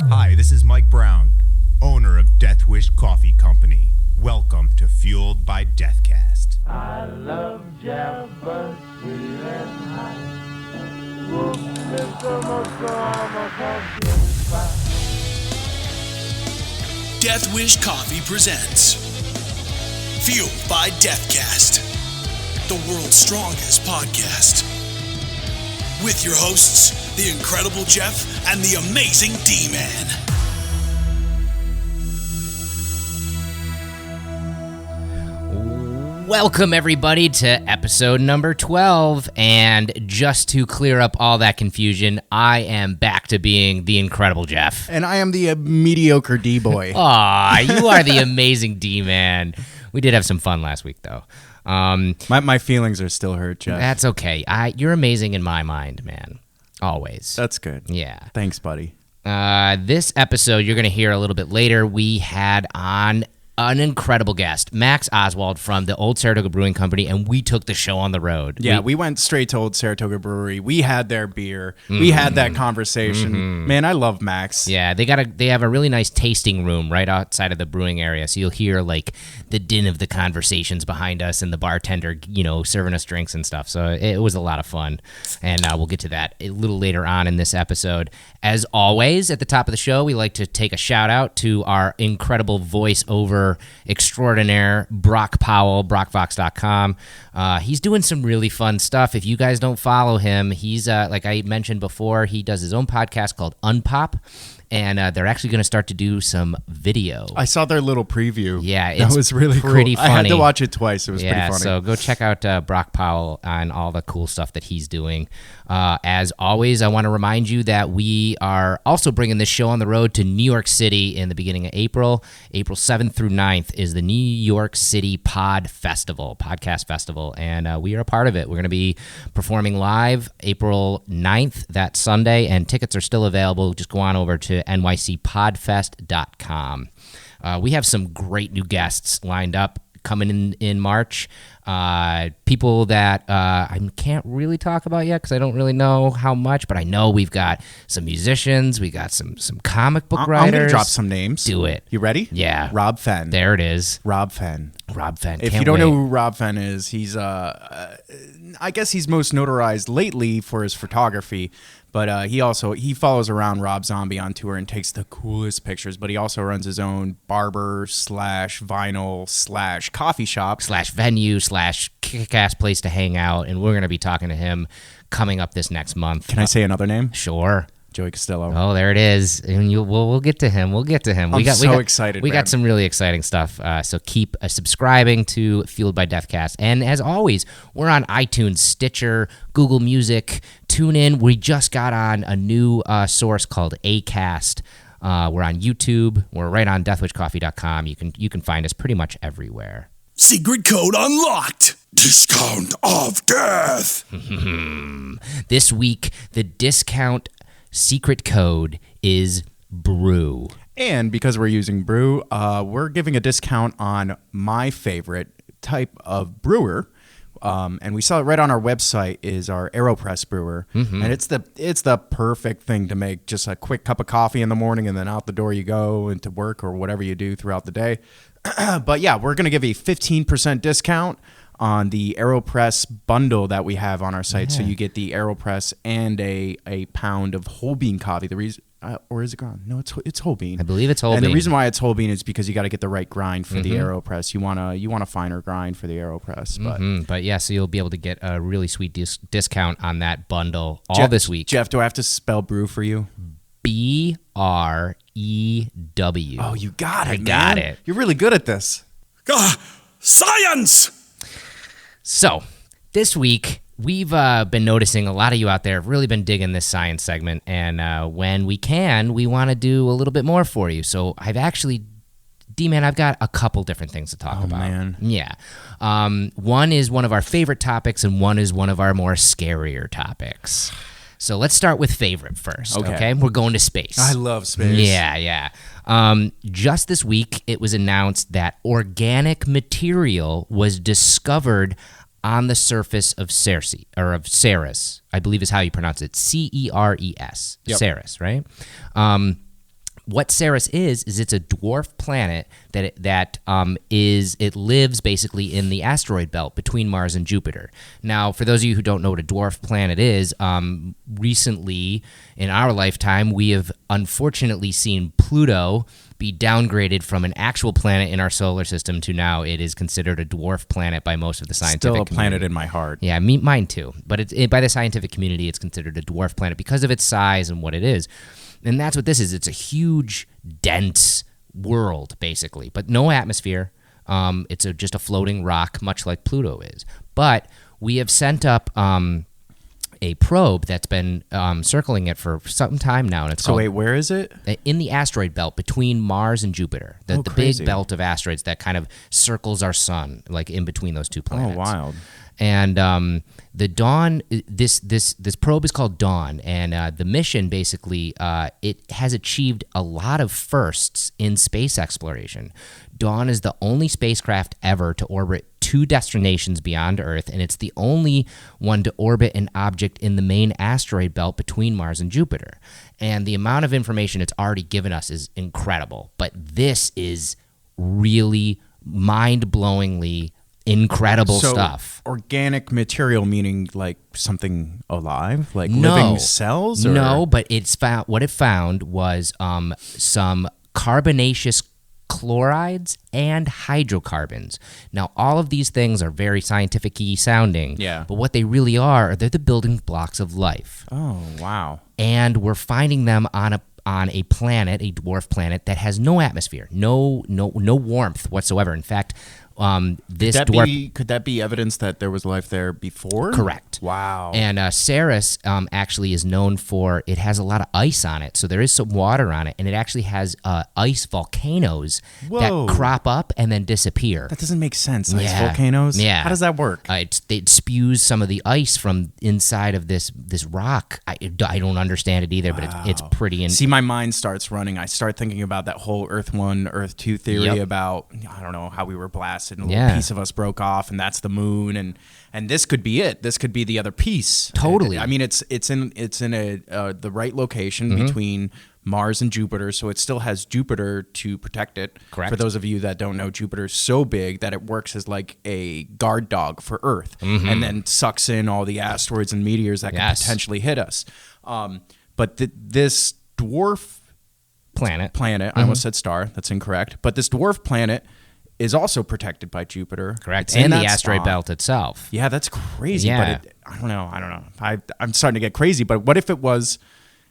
Hi, this is Mike Brown, owner of Death Wish Coffee Company. Welcome to Fueled by Deathcast. I love Java, sweet and hot. Whoop, Mr. Motorama, pumpkin spice. Death Wish Coffee presents Fueled by Deathcast, the world's strongest podcast. With your hosts, the incredible Jeff and the amazing D-Man. Welcome, everybody, to episode number 12, and just to clear up all that confusion, I am back to being the incredible Jeff. And I am the mediocre D-boy. Aw, you are the amazing D-man. We did have some fun last week, though. My feelings are still hurt, Jeff. That's okay. You're amazing in my mind, man. Always. That's good. Yeah. Thanks, buddy. This episode, you're going to hear a little bit later, we had on an incredible guest, Max Oswald from the Olde Saratoga Brewing Company, and we took the show on the road. Yeah, we went straight to Olde Saratoga Brewery. We had their beer. We had that conversation. Man, I love Max. Yeah, they have a really nice tasting room right outside of the brewing area, so you'll hear like the din of the conversations behind us and the bartender, serving us drinks and stuff. So it was a lot of fun, and we'll get to that a little later on in this episode. As always, at the top of the show, we like to take a shout out to our incredible voiceover extraordinaire, Brock Powell, brockvox.com. He's doing some really fun stuff. If you guys don't follow him, he's, like I mentioned before, he does his own podcast called Unpop, and they're actually going to start to do some video. I saw their little preview. Yeah, that was really pretty cool. funny. I had to watch it twice. It was pretty funny. So go check out Brock Powell and all the cool stuff that he's doing. As always, I want to remind you that we are also bringing this show on the road to New York City in the beginning of April. April 7th through 9th is the New York City Podcast Festival, and we are a part of it. We're going to be performing live April 9th, that Sunday, and tickets are still available. Just go on over to nycpodfest.com. We have some great new guests lined up coming in March. People that I can't really talk about yet because I don't really know how much, but I know we've got some musicians, we got some comic book writers. I'm going to drop some names. Do it. You ready? Yeah. Rob Fenn. There it is. Rob Fenn. If you don't know who Rob Fenn is, he's I guess he's most notarized lately for his photography, but he follows around Rob Zombie on tour and takes the coolest pictures, but he also runs his own barber / vinyl / coffee shop / venue / kick-ass place to hang out, and we're going to be talking to him coming up this next month. Can I say another name? Sure. Joey Costello. Oh, there it is. And we'll get to him. I'm so excited, We man. got some really exciting stuff. So keep subscribing to Fueled by Deathcast. And as always, we're on iTunes, Stitcher, Google Music, TuneIn. We just got on a new source called Acast. We're on YouTube. We're right on deathwishcoffee.com. You can find us pretty much everywhere. Secret code unlocked. Discount of death. This week, the discount secret code is Brew. And because we're using Brew, we're giving a discount on my favorite type of brewer. And we saw it right on our website is our AeroPress brewer. And it's the perfect thing to make just a quick cup of coffee in the morning and then out the door you go into work or whatever you do throughout the day. But yeah, we're going to give a 15% discount on the AeroPress bundle that we have on our site. So you get the AeroPress and a pound of whole bean coffee. The reason, or is it ground? No, it's whole bean. I believe it's whole bean. And the reason why it's whole bean is because you got to get the right grind for the AeroPress. You want a finer grind for the AeroPress. But yeah, so you'll be able to get a really sweet discount on that bundle this week. Jeff, do I have to spell Brew for you? BREW. Oh, you got it. I got man. it. You're really good at this. Science! So, this week, we've been noticing a lot of you out there have really been digging this science segment, and when we can, we want to do a little bit more for you. So, I've got a couple different things to talk about. Man. Yeah. One is one of our favorite topics, and one is one of our more scarier topics. So let's start with favorite first, okay? We're going to space. I love space. Yeah. Just this week, it was announced that organic material was discovered on the surface of Ceres, I believe is how you pronounce it, Ceres, Yep. Ceres, right? what Ceres is it's a dwarf planet that lives basically in the asteroid belt between Mars and Jupiter. Now, for those of you who don't know what a dwarf planet is, recently in our lifetime, we have unfortunately seen Pluto be downgraded from an actual planet in our solar system to now it is considered a dwarf planet by most of the scientific Still a community. planet in my heart. Yeah, mine too. But by the scientific community, it's considered a dwarf planet because of its size and what it is. And that's what this is. It's a huge, dense world, basically, but no atmosphere. It's just a floating rock, much like Pluto is. But we have sent up a probe that's been circling it for some time now. And it's So wait, where is it? in the asteroid belt between Mars and Jupiter, the big crazy. belt of asteroids that kind of circles our sun, like in between those two planets. Oh, wild. And the Dawn, this probe is called Dawn, and the mission basically it has achieved a lot of firsts in space exploration. Dawn is the only spacecraft ever to orbit 2 destinations beyond Earth, and it's the only one to orbit an object in the main asteroid belt between Mars and Jupiter. And the amount of information it's already given us is incredible. But this is really mind-blowingly incredible stuff. Organic material meaning like something alive, like No. living cells? Or? No, but what it found was some carbonaceous chlorides and hydrocarbons. Now, all of these things are very scientific-y sounding. Yeah. But what they really are, they're the building blocks of life. Oh, wow. And we're finding them on a planet, a dwarf planet that has no atmosphere, no warmth whatsoever. In fact, this dwarf. Could that be evidence that there was life there before? Correct. Wow. And Ceres actually is known for, it has a lot of ice on it. So there is some water on it. And it actually has ice volcanoes Whoa. that crop up and then disappear. That doesn't make sense. Ice Yeah. volcanoes? Yeah. How does that work? It spews some of the ice from inside of this rock. I don't understand it either, but it's pretty. See, my mind starts running. I start thinking about that whole Earth 1, Earth 2 theory Yep. about, I don't know, how we were blasted and a little Yeah. piece of us broke off, and that's the moon, and this could be it. This could be the other piece. Totally. I mean, it's in the right location between Mars and Jupiter, so it still has Jupiter to protect it. Correct. For those of you that don't know, Jupiter's so big that it works as like a guard dog for Earth, and then sucks in all the asteroids and meteors that Yes. could potentially hit us. But this dwarf planet. I almost said star. That's incorrect. But this dwarf planet is also protected by Jupiter. Correct. It's in And the that asteroid spot. belt itself. Yeah, that's crazy. Yeah. But I don't know. I'm starting to get crazy. But what if it was,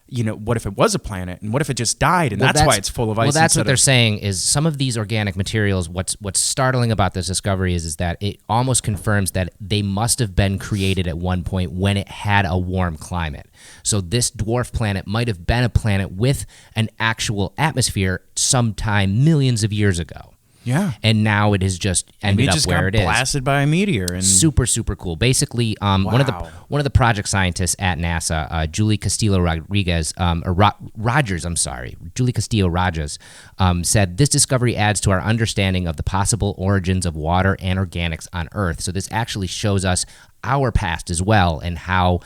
what if it was a planet, and what if it just died, and Well, that's why it's full of ice? Well, that's what instead they're of- saying is some of these organic materials, what's startling about this discovery is that it almost confirms that they must have been created at one point when it had a warm climate. So this dwarf planet might have been a planet with an actual atmosphere sometime millions of years ago. Yeah. And now it has just ended Maybe it up just where got it is. blasted by a meteor. And Super cool. Basically, one of the project scientists at NASA, Julie Castillo Julie Castillo Rogers, said this discovery adds to our understanding of the possible origins of water and organics on Earth. So this actually shows us our past as well, and how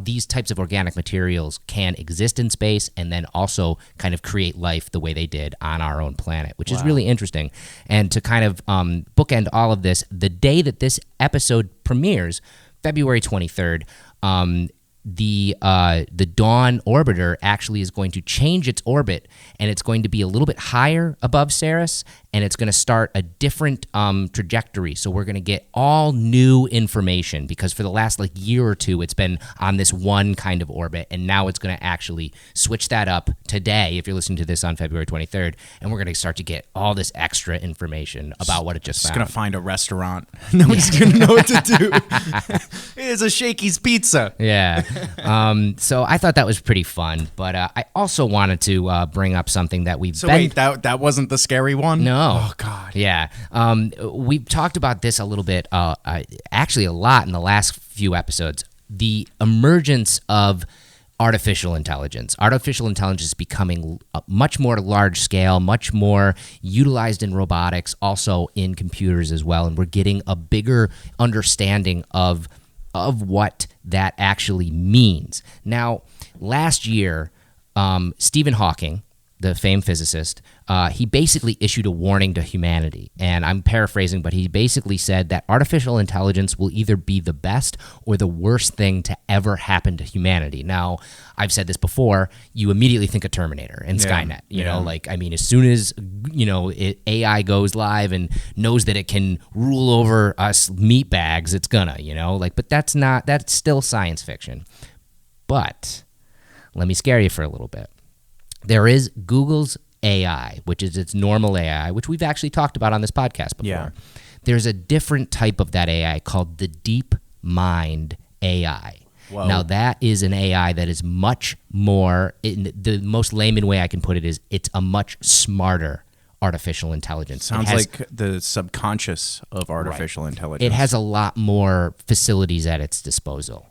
these types of organic materials can exist in space and then also kind of create life the way they did on our own planet, which is really interesting. And to kind of bookend all of this, the day that this episode premieres, February 23rd, the Dawn orbiter actually is going to change its orbit, and it's going to be a little bit higher above Ceres, and it's going to start a different trajectory. So we're going to get all new information, because for the last year or two, it's been on this one kind of orbit, and now it's going to actually switch that up today, if you're listening to this on February 23rd, and we're going to start to get all this extra information about what it just Just found. going to find a restaurant. Nobody's going to know what to do. It's a Shakey's Pizza. Yeah. So I thought that was pretty fun, but I also wanted to bring up something that we've So been... wait, that wasn't the scary one? No. Oh, God. Yeah. We've talked about this a little bit, actually a lot in the last few episodes. The emergence of artificial intelligence. Artificial intelligence is becoming much more large scale, much more utilized in robotics, also in computers as well, and we're getting a bigger understanding of what that actually means. Now, last year, Stephen Hawking, the famed physicist, he basically issued a warning to humanity. And I'm paraphrasing, but he basically said that artificial intelligence will either be the best or the worst thing to ever happen to humanity. Now, I've said this before, you immediately think of Terminator and Skynet. You know, like, I mean, as soon as, AI goes live and knows that it can rule over us meat bags, it's gonna, but that's still science fiction. But let me scare you for a little bit. There is Google's AI, which is its normal AI, which we've actually talked about on this podcast before. Yeah. There's a different type of that AI called the Deep Mind AI. Whoa. Now, that is an AI that is much more, in the most layman way I can put it is, it's a much smarter artificial intelligence. Sounds like the subconscious of artificial intelligence. It has a lot more facilities at its disposal.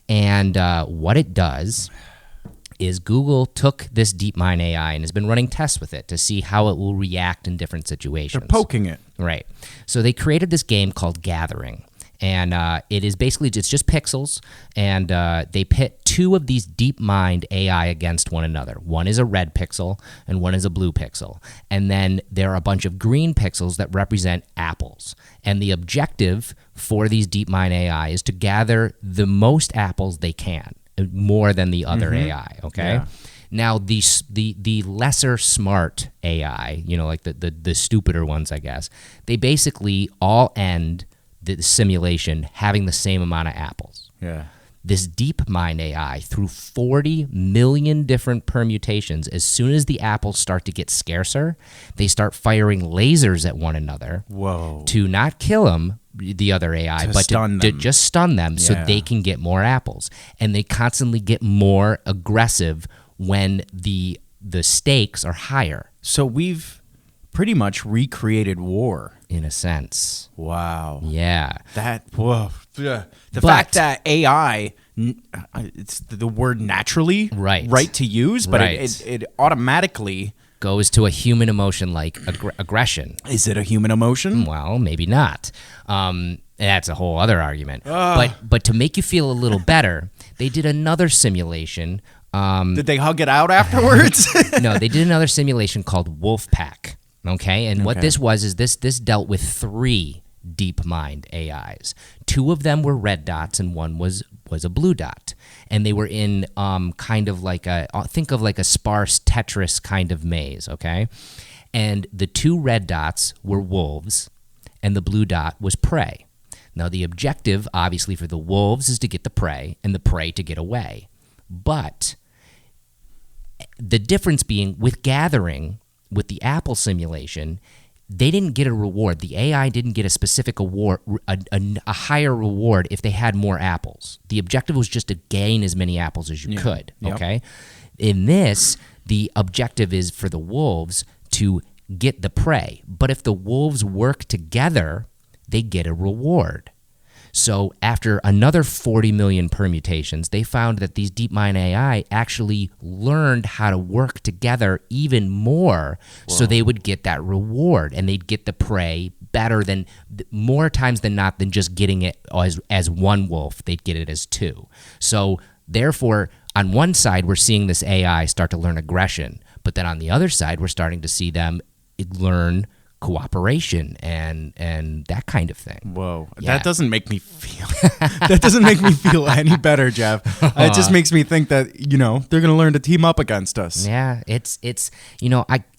And what it does is Google took this DeepMind AI and has been running tests with it to see how it will react in different situations. They're poking it. Right. So they created this game called Gathering. And it is basically, it's just pixels, and they pit two of these DeepMind AI against one another. One is a red pixel, and one is a blue pixel. And then there are a bunch of green pixels that represent apples. And the objective for these DeepMind AI is to gather the most apples they can, more than the other AI, okay? Yeah. Now, the lesser smart AI, like the stupider ones, I guess, they basically all end the simulation having the same amount of apples. Yeah. This DeepMind AI, through 40 million different permutations, as soon as the apples start to get scarcer, they start firing lasers at one another. Whoa. To not kill them, the other AI, but to just stun them so they can get more apples. And they constantly get more aggressive when the stakes are higher. So we've pretty much recreated war. In a sense. Wow. Yeah. The fact that AI, it's the word naturally right to use, but it automatically goes to a human emotion like aggression. Is it a human emotion? Well, maybe not. That's a whole other argument. But to make you feel a little better, they did another simulation. Did they hug it out afterwards? No, they did another simulation called Wolfpack. Okay, and what this was is this dealt with 3 DeepMind AIs. 2 of them were red dots and one was a blue dot. And they were in kind of like think of like a sparse Tetris kind of maze, okay? And the 2 red dots were wolves and the blue dot was prey. Now the objective, obviously, for the wolves is to get the prey and the prey to get away. But the difference being with gathering, with the apple simulation, they didn't get a reward. The AI didn't get a specific award, a higher reward if they had more apples. The objective was just to gain as many apples as you could, okay? Yep. In this, the objective is for the wolves to get the prey. But if the wolves work together, they get a reward. So after another 40 million permutations, they found that these DeepMind AI actually learned how to work together even more. Whoa. So they would get that reward and they'd get the prey better than, more times than not, than just getting it as one wolf. They'd get it as 2. So therefore, on one side, we're seeing this AI start to learn aggression. But then on the other side, we're starting to see them learn cooperation and that kind of thing. Whoa. Yeah. That doesn't make me feel any better, Jeff. It just makes me think that, they're going to learn to team up against us. Yeah, it's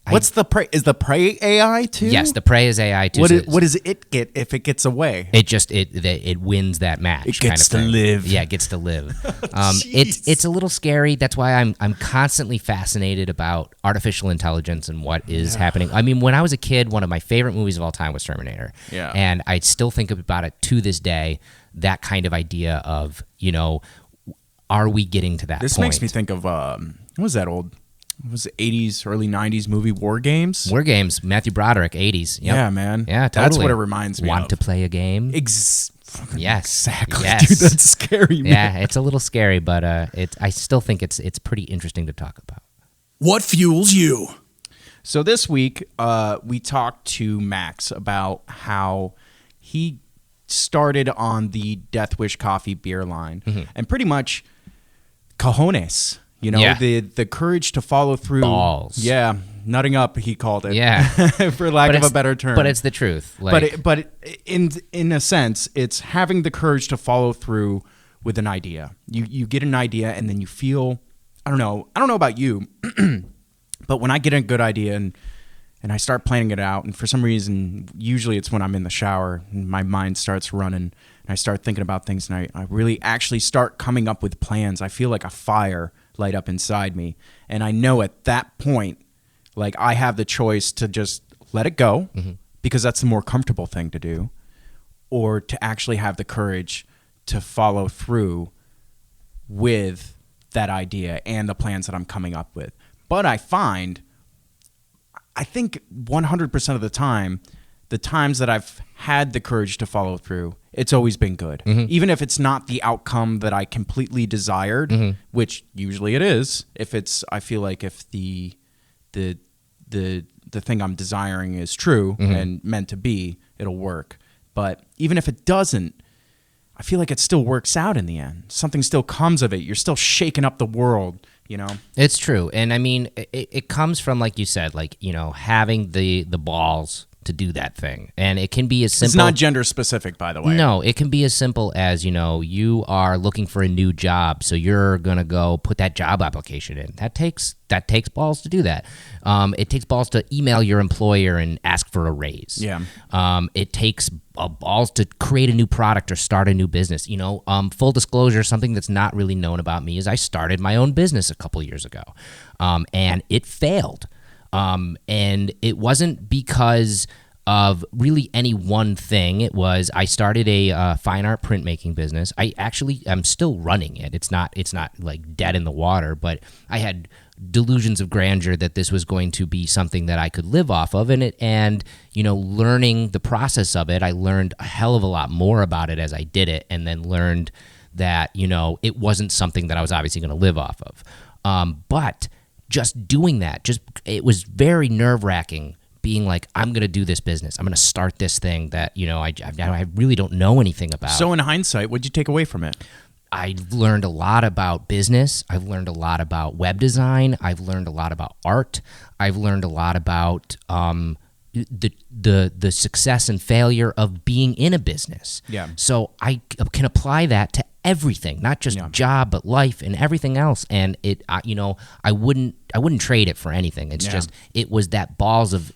what's the prey? Is the prey AI too? Yes, the prey is AI too. What does it get if it gets away? It wins that match. It gets to live. Yeah, it gets to live. It's a little scary. That's why I'm constantly fascinated about artificial intelligence and what is happening. I mean, when I was a kid, one of my favorite movies of all time was Terminator. Yeah. And I still think about it to this day, that kind of idea of, are we getting to that point? This makes me think of, what was that old? What was it, 80s, early 90s movie, War Games? War Games, Matthew Broderick, 80s. Yep. Yeah, man. Yeah, totally. That's what it reminds me of. Want to play a game? Yes. Exactly. Yes. Dude, that's scary, man. Yeah, it's a little scary, but I still think it's pretty interesting to talk about. What fuels you? So this week, we talked to Max about how he started on the Death Wish coffee beer line. Mm-hmm. And pretty much, cojones You know, the courage to follow through. Balls. Yeah, nutting up, he called it. Yeah. For lack of a better term. But it's the truth. Like, But in a sense, it's having the courage to follow through with an idea. You get an idea and then you feel, I don't know about you, but when I get a good idea and I start planning it out, and for some reason, usually it's when I'm in the shower and my mind starts running and I start thinking about things and I really actually start coming up with plans. I feel like a fire light up inside me. And I know at that point, like I have the choice to just let it go because that's the more comfortable thing to do, or to actually have the courage to follow through with that idea and the plans that I'm coming up with. But I think 100% of the times that I've had the courage to follow through, it's always been good. Even if it's not the outcome that I completely desired, which usually it is. I feel like if the thing I'm desiring is true and meant to be, it'll work. But even if it doesn't, I feel like it still works out in the end. Something still comes of it. You're still shaking up the world, you know? It's true. And I mean, it comes from, like you said, like, you know, having the balls to do that thing. And it can be as simple. It's not gender specific, by the way. No, it can be as simple as, you know, you are looking for a new job, so you're going to go put that job application in. That takes balls to do that. It takes balls to email your employer and ask for a raise. Yeah. It takes balls to create a new product or start a new business. You know, full disclosure, something that's not really known about me is I started my own business a couple years ago, and it failed. And it wasn't because of really any one thing. It was, I started a fine art printmaking business. I'm still running it. It's not like dead in the water, but I had delusions of grandeur that this was going to be something that I could live off of. And you know, learning the process of it, I learned a hell of a lot more about it as I did it, and then learned that, you know, it wasn't something that I was obviously going to live off of. But just doing that, it was very nerve-wracking being like, I'm going to do this business. I'm going to start this thing that, you know, I really don't know anything about. So in hindsight, what'd you take away from it? I learned a lot about business. I've learned a lot about web design. I've learned a lot about art. I've learned a lot about the success and failure of being in a business. Yeah. So I can apply that to everything, not just job, but life and everything else. And you know, I wouldn't trade it for anything. It's just, it was that balls of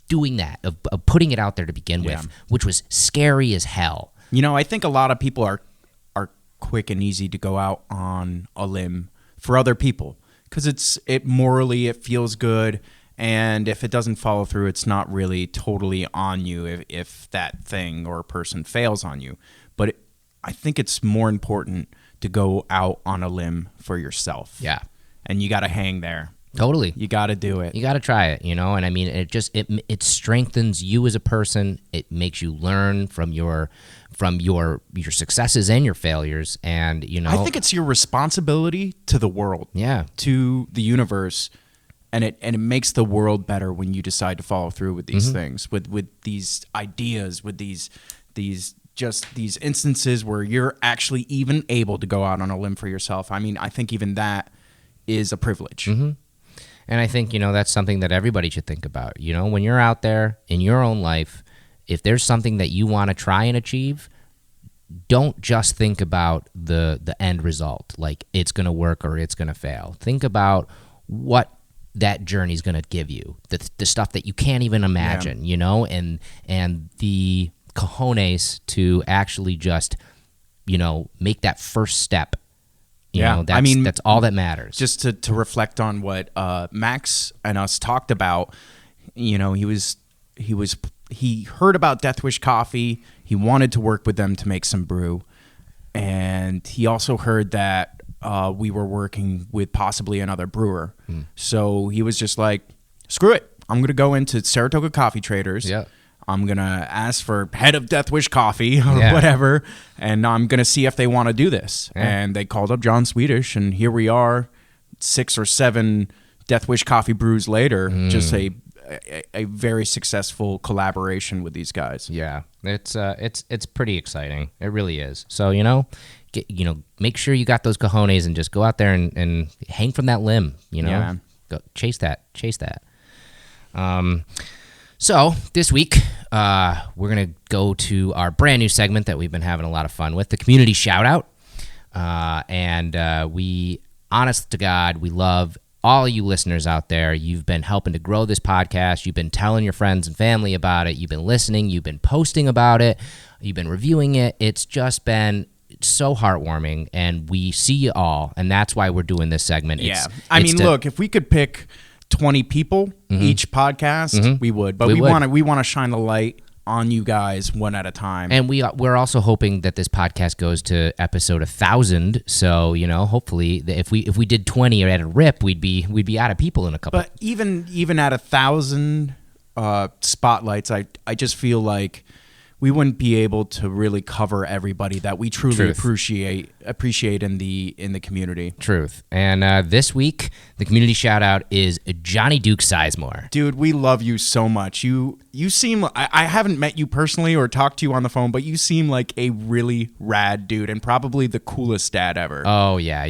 doing that, of putting it out there to begin with, which was scary as hell. You know, I think a lot of people are quick and easy to go out on a limb for other people because morally it feels good, and if it doesn't follow through, it's not really totally on you if that thing or person fails on you. But I think it's more important to go out on a limb for yourself. Yeah. And you got to hang there. Totally. You got to do it. You got to try it, you know? And I mean, it strengthens you as a person. It makes you learn from your successes and your failures. And, you know, I think it's your responsibility to the world. Yeah. To the universe. And it makes the world better when you decide to follow through with these things, with these ideas, with these instances where you're actually even able to go out on a limb for yourself. I mean, I think even that is a privilege. And I think, you know, that's something that everybody should think about. You know, when you're out there in your own life, if there's something that you want to try and achieve, don't just think about the end result, like it's going to work or it's going to fail. Think about what that journey is going to give you, the stuff that you can't even imagine, you know, and the cojones to actually just, you know, make that first step. You know, that's all that matters. Just to reflect on what Max and us talked about, you know, he heard about Death Wish Coffee. He wanted to work with them to make some brew. And he also heard that we were working with possibly another brewer. So he was just like, screw it. I'm going to go into Saratoga Coffee Traders. Yeah. I'm going to ask for head of Death Wish Coffee or whatever, and I'm going to see if they want to do this. Yeah. And they called up John Swedish, and here we are 6 or 7 Death Wish Coffee brews later, just a a very successful collaboration with these guys. Yeah, it's pretty exciting. It really is. So make sure you got those cojones and just go out there and hang from that limb. Yeah. Go chase that. So this week we're gonna go to our brand new segment that we've been having a lot of fun with, the community shout out. And we, honest to God, we love all of you listeners out there. You've been helping to grow this podcast. You've been telling your friends and family about it. You've been listening. You've been posting about it. You've been reviewing it. It's just been so heartwarming, and we see you all, and that's why we're doing this segment. Look, if we could pick 20 people each podcast, we would. But we want to shine the light on you guys one at a time. And we're also hoping that this podcast goes to episode 1,000. So hopefully, if we did 20 or at a rip, we'd be out of people in a couple. But even at 1,000 spotlights, I just feel like we wouldn't be able to really cover everybody that we truly appreciate in the community. Truth. And this week, the community shout out is Johnny Duke Sizemore. Dude, we love you so much. You seem, I haven't met you personally or talked to you on the phone, but you seem like a really rad dude and probably the coolest dad ever. Oh yeah,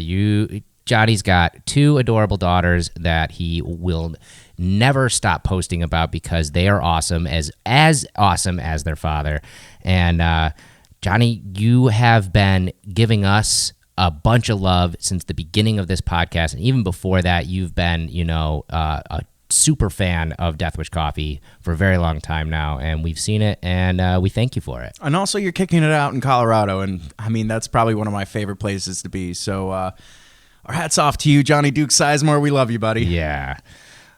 Johnny's got 2 adorable daughters that he will never stop posting about because they are awesome, as awesome as their father. And Johnny, you have been giving us a bunch of love since the beginning of this podcast, and even before that, you've been a super fan of Death Wish Coffee for a very long time now, and we've seen it, and we thank you for it. And also, you're kicking it out in Colorado, and I mean that's probably one of my favorite places to be. So our hats off to you, Johnny Duke Sizemore. We love you, buddy. Yeah.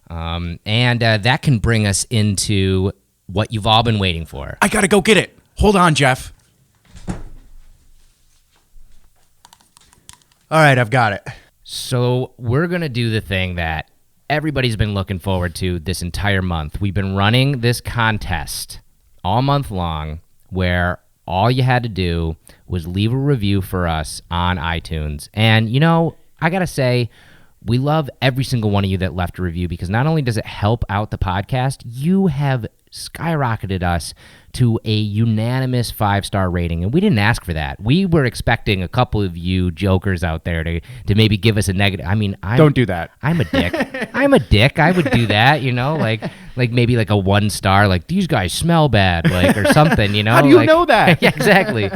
And that can bring us into what you've all been waiting for. I gotta go get it. Hold on, Jeff. All right, I've got it. So we're going to do the thing that everybody's been looking forward to this entire month. We've been running this contest all month long where all you had to do was leave a review for us on iTunes. And, I got to say, we love every single one of you that left a review, because not only does it help out the podcast, you have skyrocketed us to a unanimous 5-star rating, and we didn't ask for that. We were expecting a couple of you jokers out there to maybe give us a negative. I mean, don't do that. I'm a dick. I'm a dick. I would do that, like maybe like a 1-star, like these guys smell bad, like, or something, How do you know that? Yeah, exactly.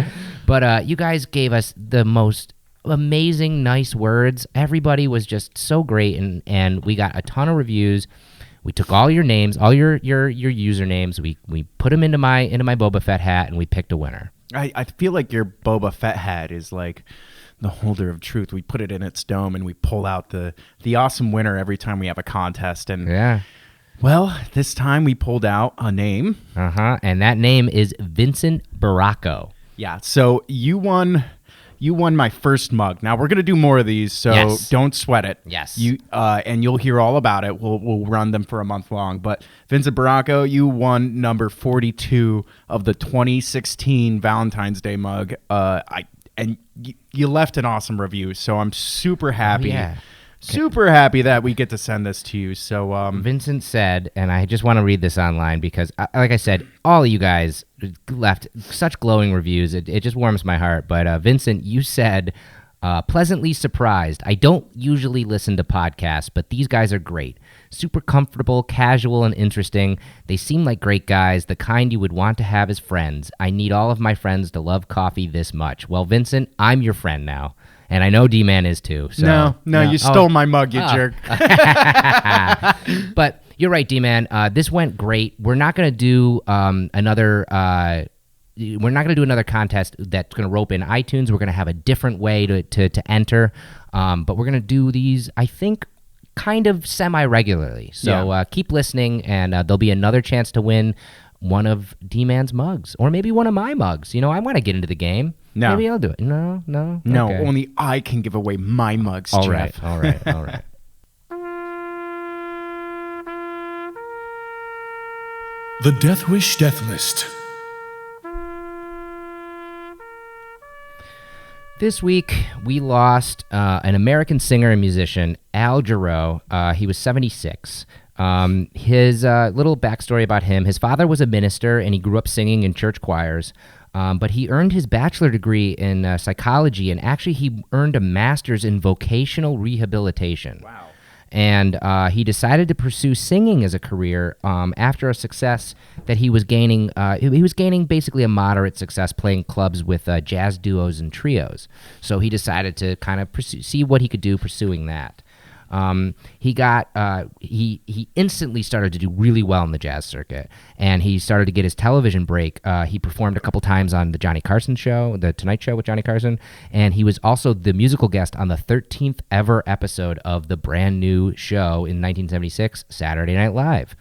But you guys gave us the most amazing, nice words. Everybody was just so great, and we got a ton of reviews. We took all your names, all your usernames. We put them into my Boba Fett hat, and we picked a winner. I feel like your Boba Fett hat is like the holder of truth. We put it in its dome, and we pull out the awesome winner every time we have a contest. And yeah, well, this time we pulled out a name. And that name is Vincent Baracco. Yeah. So you won my first mug. Now we're gonna do more of these, so Don't sweat it. Yes. And you'll hear all about it. We'll run them for a month long. But Vincent Baracco, you won number 42 of the 2016 Valentine's Day mug. You left an awesome review, so I'm super happy. Super happy that we get to send this to you. So Vincent said, and I just want to read this online because, like I said, all of you guys left such glowing reviews. It just warms my heart. But Vincent, you said, pleasantly surprised. I don't usually listen to podcasts, but these guys are great. Super comfortable, casual, and interesting. They seem like great guys, the kind you would want to have as friends. I need all of my friends to love coffee this much. Well, Vincent, I'm your friend now. And I know D-Man is too. So. No, you stole my mug, you jerk. But you're right, D-Man. This went great. We're not going to do another contest that's going to rope in iTunes. We're going to have a different way to enter. But we're going to do these, I think, kind of semi-regularly. So keep listening, and there'll be another chance to win one of D-Man's mugs, or maybe one of my mugs. I want to get into the game. No. Maybe I'll do it. No. Okay. Only I can give away my mugs, Jeff. All right. The Death Wish Death List. This week, we lost an American singer and musician, Al Jarreau. He was 76. His little backstory about him: his father was a minister, and he grew up singing in church choirs. But he earned his bachelor degree in psychology, and actually he earned a master's in vocational rehabilitation. Wow. And he decided to pursue singing as a career after a success that he was gaining. He was gaining basically a moderate success playing clubs with jazz duos and trios. So he decided to kind of see what he could do pursuing that. He instantly started to do really well in the jazz circuit, and he started to get his television break. He performed a couple times on the Johnny Carson show, the Tonight Show with Johnny Carson, and he was also the musical guest on the 13th ever episode of the brand new show in 1976, Saturday Night Live.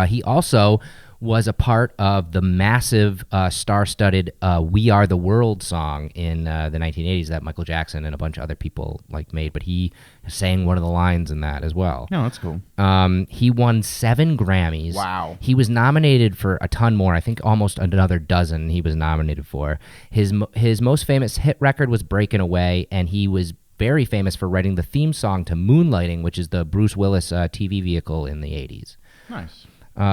He also was a part of the massive star-studded "We Are the World" song in the 1980s that Michael Jackson and a bunch of other people made, but he sang one of the lines in that as well. No, that's cool. He won 7 Grammys. Wow. He was nominated for a ton more. I think almost another dozen he was nominated for. His most famous hit record was "Breakin' Away," and he was very famous for writing the theme song to Moonlighting, which is the Bruce Willis TV vehicle in the 80s. Nice.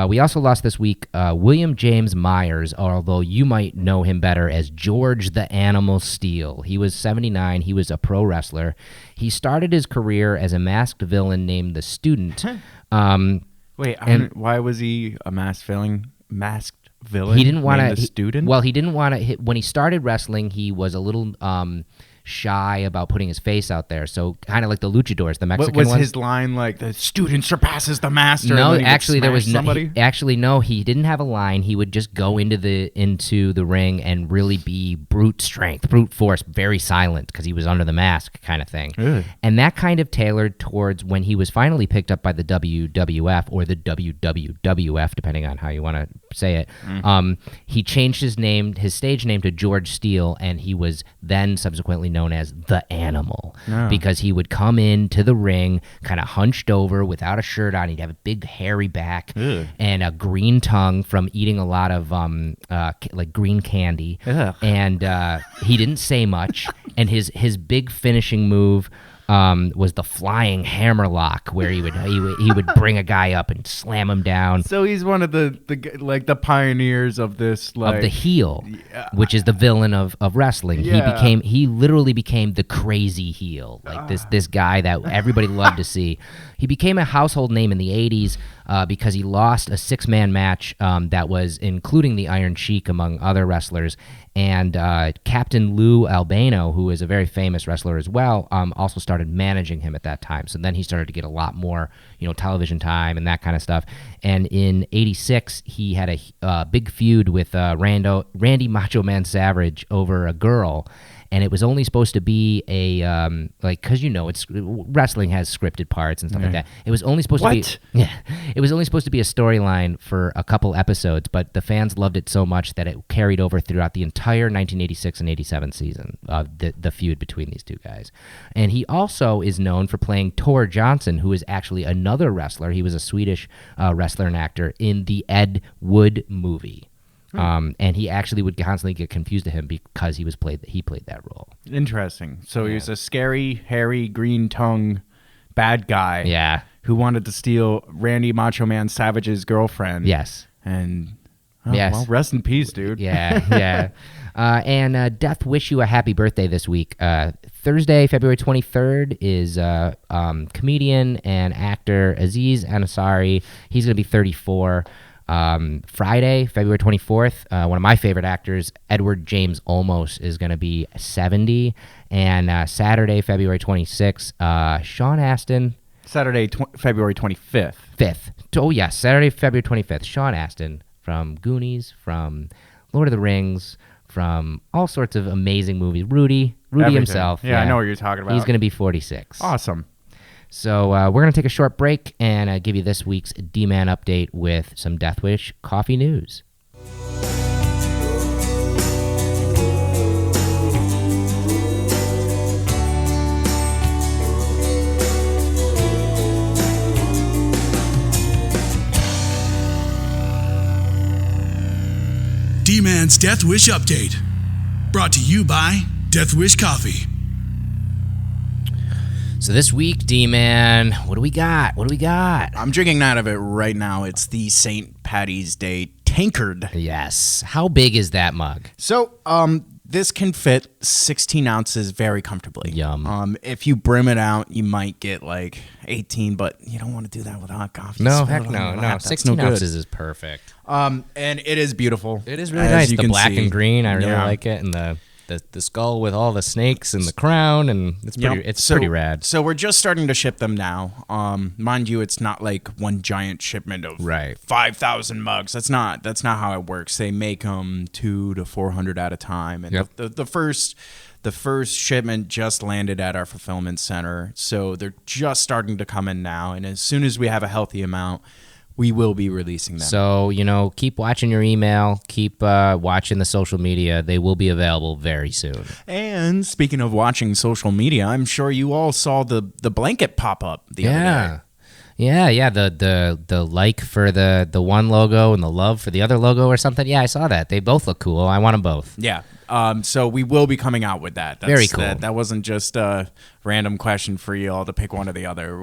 We also lost this week William James Myers, although you might know him better as George the Animal Steele. He was 79. He was a pro wrestler. He started his career as a masked villain named The Student. Why was he a masked villain? He didn't want to. Student? Well, he didn't want to. When he started wrestling, he was a little shy about putting his face out there. So kind of like the luchadors, the Mexican What was ones. his line like? The student surpasses the master. No, and then he would actually, there smash was somebody? no. He didn't have a line. He would just go into the ring and really be brute strength, brute force, very silent because he was under the mask, kind of thing. Ugh. And that kind of tailored towards when he was finally picked up by the WWF or the WWWF, depending on how you want to say it. He changed his stage name to George Steele, and he was then subsequently known as the Animal because he would come into the ring kind of hunched over without a shirt on. He'd have a big hairy back and a green tongue from eating a lot of like green candy. And he didn't say much. And his big finishing move was the flying hammerlock, where he would bring a guy up and slam him down. So he's one of the pioneers of this, like, of the heel, which is the villain of wrestling. Yeah. He literally became the crazy heel, like this guy that everybody loved to see. He became a household name in the 80s because he lost a 6-man match that was including the Iron Sheik among other wrestlers. And Captain Lou Albano, who is a very famous wrestler as well, also started managing him at that time. So then he started to get a lot more, television time and that kind of stuff. And in '86, he had a big feud with Randy Macho Man Savage over a girl. And it was only supposed to be because it's wrestling has scripted parts and stuff like that. It was only supposed to be it was only supposed to be a storyline for a couple episodes, but the fans loved it so much that it carried over throughout the entire 1986 and 87 season of the feud between these two guys. And he also is known for playing Tor Johnson, who is actually another wrestler. He was a Swedish wrestler and actor in the Ed Wood movie. And he actually would constantly get confused to him because he played that role. Interesting. So he was a scary, hairy, green-tongue bad guy. Yeah. Who wanted to steal Randy Macho Man Savage's girlfriend. Yes. And yes. Well, rest in peace, dude. Yeah. And Death wish you a happy birthday this week. Thursday, February 23rd is comedian and actor Aziz Ansari. He's going to be 34. Friday, February 24th, one of my favorite actors, Edward James Olmos, is going to be 70. And Saturday, February 26th, Sean Astin. Saturday, February 25th. 5th. Oh, yes, Saturday, February 25th. Sean Astin from Goonies, from Lord of the Rings, from all sorts of amazing movies. Rudy Everything. himself. Yeah, I know what you're talking about. He's going to be 46. Awesome. So we're going to take a short break and give you this week's D-Man update with some Death Wish coffee news. D-Man's Death Wish update. Brought to you by Death Wish Coffee. So this week, D-Man, what do we got? I'm drinking out of it right now. It's the St. Patty's Day tankard. Yes. How big is that mug? So, this can fit 16 ounces very comfortably. Yum. If you brim it out, you might get like 18, but you don't want to do that with hot coffee. No, Spill heck it on no. your No, lap. That's 16 good. ounces is perfect. And it is beautiful. It is really as nice. you The can black see. and green, I really Yeah. like it. And the skull with all the snakes and the crown, and it's pretty rad. So we're just starting to ship them now. Mind you, it's not like one giant shipment of 5,000 mugs. That's not how it works. They make them 200 to 400 at a time, and the first shipment just landed at our fulfillment center. So they're just starting to come in now, and as soon as we have a healthy amount, we will be releasing them. So, keep watching your email. Keep watching the social media. They will be available very soon. And speaking of watching social media, I'm sure you all saw the blanket pop up the other day. Yeah. The like for the one logo and the love for the other logo or something. Yeah, I saw that. They both look cool. I want them both. Yeah. So we will be coming out with that. Very cool. That wasn't just a random question for you all to pick one or the other.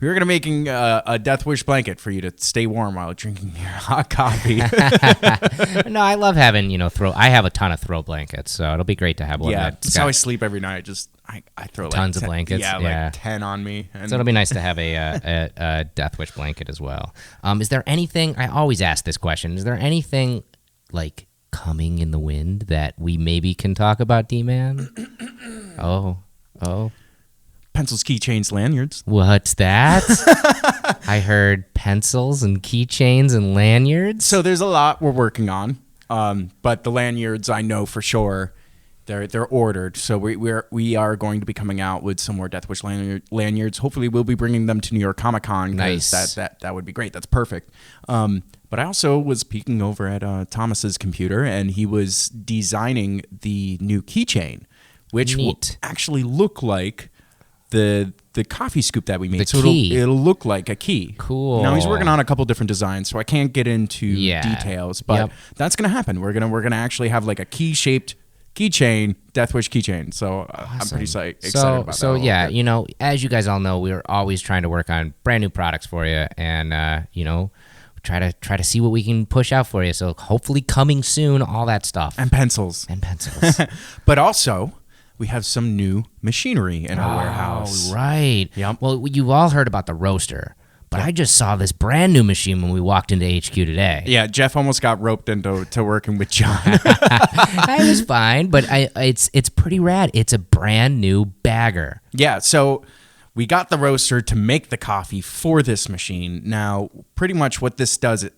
We're going to making a Death Wish blanket for you to stay warm while drinking your hot coffee. No, I love having, I have a ton of throw blankets, so it'll be great to have one. Yeah, that's that's how I sleep every night. I throw tons of 10 blankets. Yeah, Yeah. like 10 on me. And So it'll be nice to have a Death Wish blanket as well. Is there anything, I always ask this question, is there anything like coming in the wind that we maybe can talk about, D-Man? Oh. pencils, keychains, lanyards. What's that? I heard pencils and keychains and lanyards. So there's a lot we're working on, but the lanyards I know for sure they're ordered. So we are going to be coming out with some more Death Wish lanyards. Hopefully we'll be bringing them to New York Comic Con. Nice. That would be great. That's perfect. But I also was peeking over at Thomas's computer, and he was designing the new keychain, which will Neat. actually look like the coffee scoop that we made. The so key. it'll look like a key. Cool. Now he's working on a couple different designs, so I can't get into details, but Yep. that's gonna happen. We're gonna actually have like a key-shaped keychain, Death Wish keychain. So I'm pretty excited about that. So yeah, as you guys all know, we're always trying to work on brand new products for you, and try to see what we can push out for you. So hopefully coming soon, all that stuff and pencils. But also, we have some new machinery in our warehouse. Right. Yep. Well, you've all heard about the roaster, but I just saw this brand new machine when we walked into HQ today. Yeah, Jeff almost got roped into working with John. I was fine, but it's pretty rad. It's a brand new bagger. Yeah, so we got the roaster to make the coffee for this machine. Now, pretty much what this does,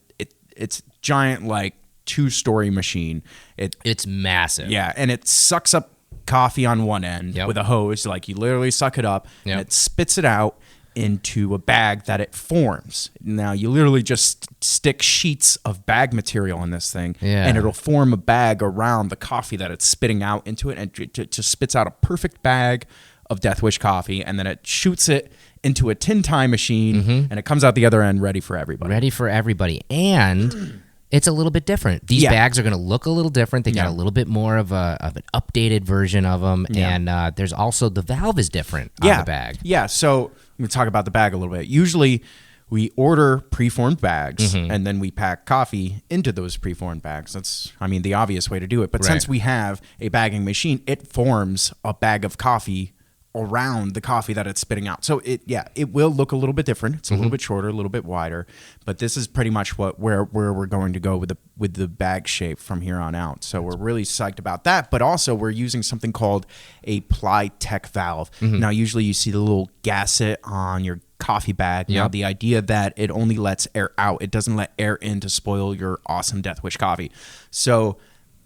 it's giant, like 2-story machine. It's massive. Yeah, and it sucks up coffee on one end Yep. with a hose. Like you literally suck it up, and Yep. it spits it out into a bag that it forms. Now you literally just stick sheets of bag material in this thing, Yeah. and it'll form a bag around the coffee that it's spitting out into it, and it just spits out a perfect bag of Death Wish coffee, and then it shoots it into a tin time machine, and it comes out the other end ready for everybody. Ready for everybody. And it's a little bit different. These bags are going to look a little different. They got a little bit more of an updated version of them. Yeah. And there's also the valve is different on the bag. Yeah, so I'm going to talk about the bag a little bit. Usually we order preformed bags and then we pack coffee into those preformed bags. That's, the obvious way to do it. But since we have a bagging machine, it forms a bag of coffee around the coffee that it's spitting out. So it will look a little bit different. It's a little bit shorter, a little bit wider, but this is pretty much where we're going to go with the bag shape from here on out. So we're really psyched about that, but also we're using something called a Plytech valve. Now usually you see the little gasket on your coffee bag. Now the idea that it only lets air out, it doesn't let air in to spoil your awesome Death Wish coffee. So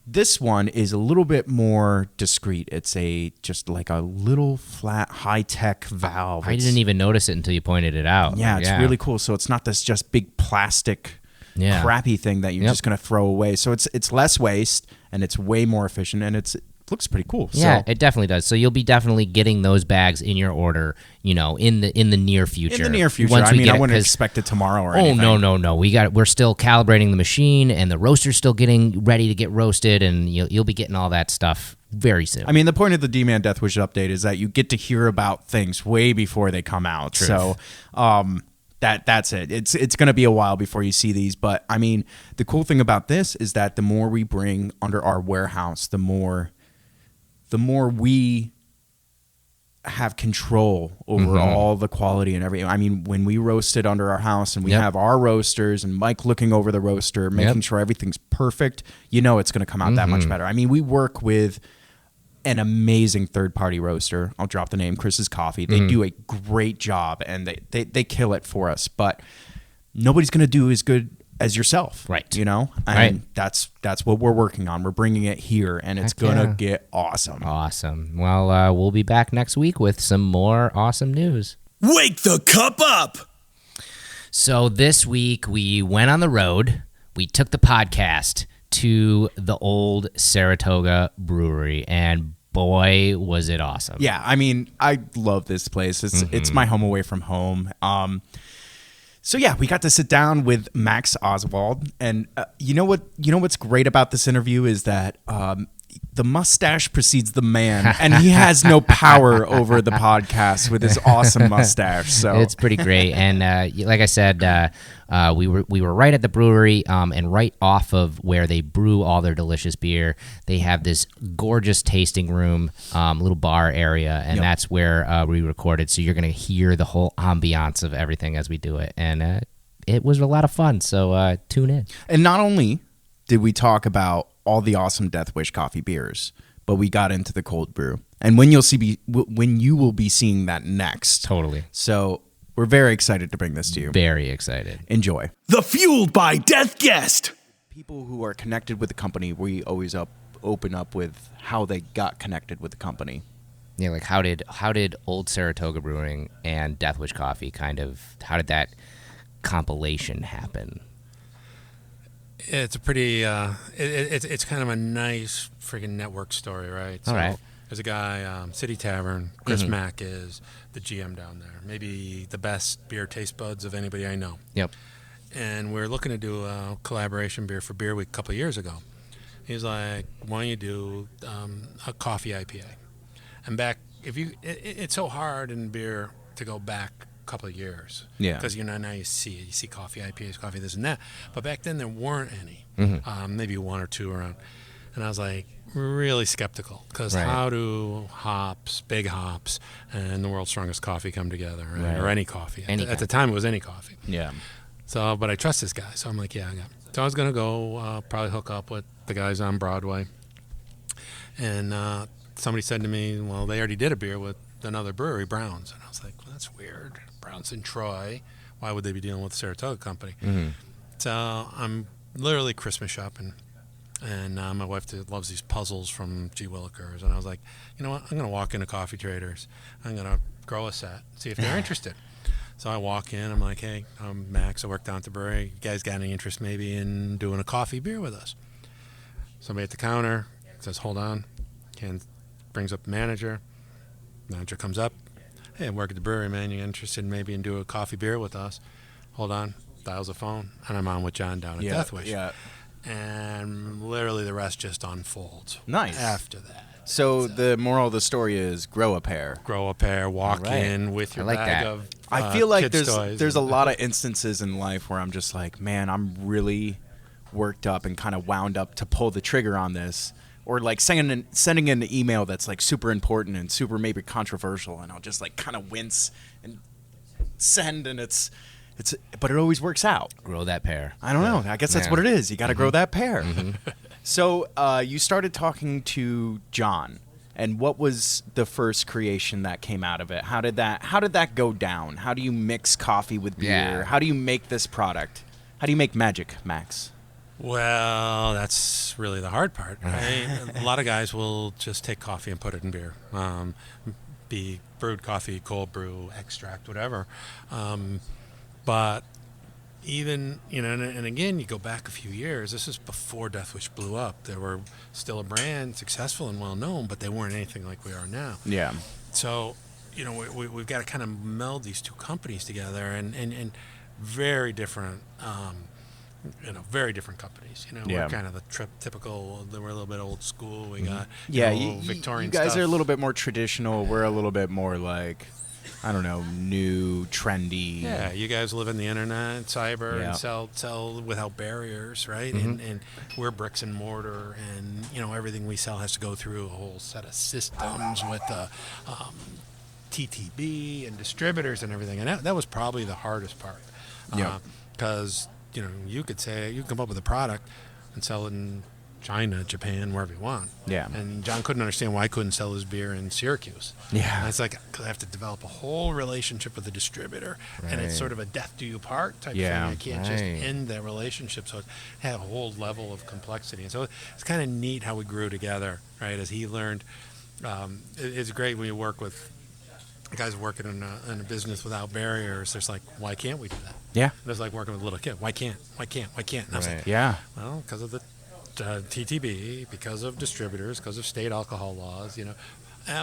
this one is a little bit more discreet. It's just like a little flat high-tech valve. I didn't even notice it until you pointed it out. Yeah, it's really cool. So it's not this just big plastic crappy thing that you're just going to throw away. So it's less waste, and it's way more efficient, and it looks pretty cool. Yeah, So it definitely does. So you'll be definitely getting those bags in your order, in the near future. in the near future, Once we get I it, wouldn't 'cause- expect it tomorrow or Oh anything. no! We're still calibrating the machine, and the roaster's still getting ready to get roasted, and you'll be getting all that stuff very soon. I mean, the point of the D-Man Death Wish update is that you get to hear about things way before they come out. Truth. So that's it. It's going to be a while before you see these. But, I mean, the cool thing about this is that the more we bring under our warehouse, the more we have control over all the quality and everything. I mean, when we roast it under our house and we have our roasters and Mike looking over the roaster, making sure everything's perfect, you know it's going to come out that much better. I mean, we work with an amazing third-party roaster. I'll drop the name, Chris's Coffee. They do a great job, and they kill it for us. But nobody's going to do as good as yourself, right? You know, and that's what we're working on. We're bringing it here, and it's gonna get awesome. Awesome. Well, we'll be back next week with some more awesome news. Wake the cup up! So this week we went on the road. We took the podcast to the Olde Saratoga Brewery, and boy, was it awesome. Yeah, I mean, I love this place. It's my home away from home. So yeah, we got to sit down with Max Oswald, and you know what's great about this interview is that the mustache precedes the man, and he has no power over the podcast with his awesome mustache. So it's pretty great, and like I said, we were right at the brewery, and right off of where they brew all their delicious beer. They have this gorgeous tasting room, little bar area, and that's where we recorded. So you're gonna hear the whole ambiance of everything as we do it, and it was a lot of fun. So tune in. And not only did we talk about all the awesome Death Wish coffee beers, but we got into the cold brew, and when you will be seeing that next. Totally. So we're very excited to bring this to you. Very excited. Enjoy. The Fueled by Death guest. People who are connected with the company, we always open up with how they got connected with the company. Yeah, like how did Olde Saratoga Brewing and Death Wish Coffee how did that compilation happen? It's a pretty, it's kind of a nice freaking network story, right? All right. There's a guy, City Tavern, Chris Mack is the GM down there. Maybe the best beer taste buds of anybody I know. Yep. And we're looking to do a collaboration beer for Beer Week a couple of years ago. He's like, why don't you do a coffee IPA? And back, it's so hard in beer to go back couple of years, because now you see coffee IPAs, coffee this and that, but back then there weren't any, maybe one or two around, and I was like really skeptical, because how do big hops and the world's strongest coffee come together, right? Or any coffee at the time it was any coffee, so but I trust this guy, so I'm like so I was gonna go probably hook up with the guys on Broadway, and somebody said to me, well, they already did a beer with another brewery, Brown's, and I was like, well, that's weird. Brown's in Troy. Why would they be dealing with the Saratoga company? So I'm literally Christmas shopping, and my wife loves these puzzles from G. Willikers, and I was like, you know what? I'm going to walk into Coffee Traders. I'm going to grow a set, see if they're interested. So I walk in. I'm like, hey, I'm Max. I work down at the brewery. You guys got any interest maybe in doing a coffee beer with us? Somebody at the counter says, hold on. Ken brings up the manager. Manager comes up. Hey, I work at the brewery, man. You interested maybe in doing a coffee beer with us? Hold on. Dials the phone, and I'm on with John down at Death Wish. Yeah. And literally the rest just unfolds. Nice. After that. So the moral of the story is grow a pair. Grow a pair. Walk in with your bag of I feel like there's a lot of instances in life where I'm just like, man, I'm really worked up and kind of wound up to pull the trigger on this. Or like sending an email that's like super important and super maybe controversial, and I'll just like kind of wince and send, and but it always works out. Grow that pair. I don't know. I guess that's what it is. You got to grow that pair. So you started talking to John, and what was the first creation that came out of it? How did that go down? How do you mix coffee with beer? Yeah. How do you make this product? How do you make magic, Max? Well, that's really the hard part, right? A lot of guys will just take coffee and put it in beer, be brewed coffee, cold brew, extract, whatever. But even, and again, you go back a few years, this is before Death Wish blew up. They were still a brand, successful and well-known, but they weren't anything like we are now. Yeah. So, we've got to kind of meld these two companies together, and very different very different companies. Yeah. We're kind of the typical. We're a little bit old school. We got Victorian you guys stuff. are a little bit more traditional. We're a little bit more like, I don't know, new, trendy. Yeah, you guys live in the internet, cyber, Yeah. and sell without barriers, right? And we're bricks and mortar, and everything we sell has to go through a whole set of systems with TTB and distributors and everything. And that was probably the hardest part. Yeah. Because you could say you come up with a product and sell it in China, Japan, wherever you want. Yeah. And John couldn't understand why I couldn't sell his beer in Syracuse. Yeah. And it's like, because I have to develop a whole relationship with the distributor, and it's sort of a death do you part type thing. I can't just end that relationship. So it had a whole level of complexity. And so it's kind of neat how we grew together, right? As he learned, it's great when you work with guys working in a business without barriers. There's like, why can't we do that? Yeah. There's like working with a little kid. Why can't? And I was like, Yeah. well, because of the TTB, because of distributors, because of state alcohol laws,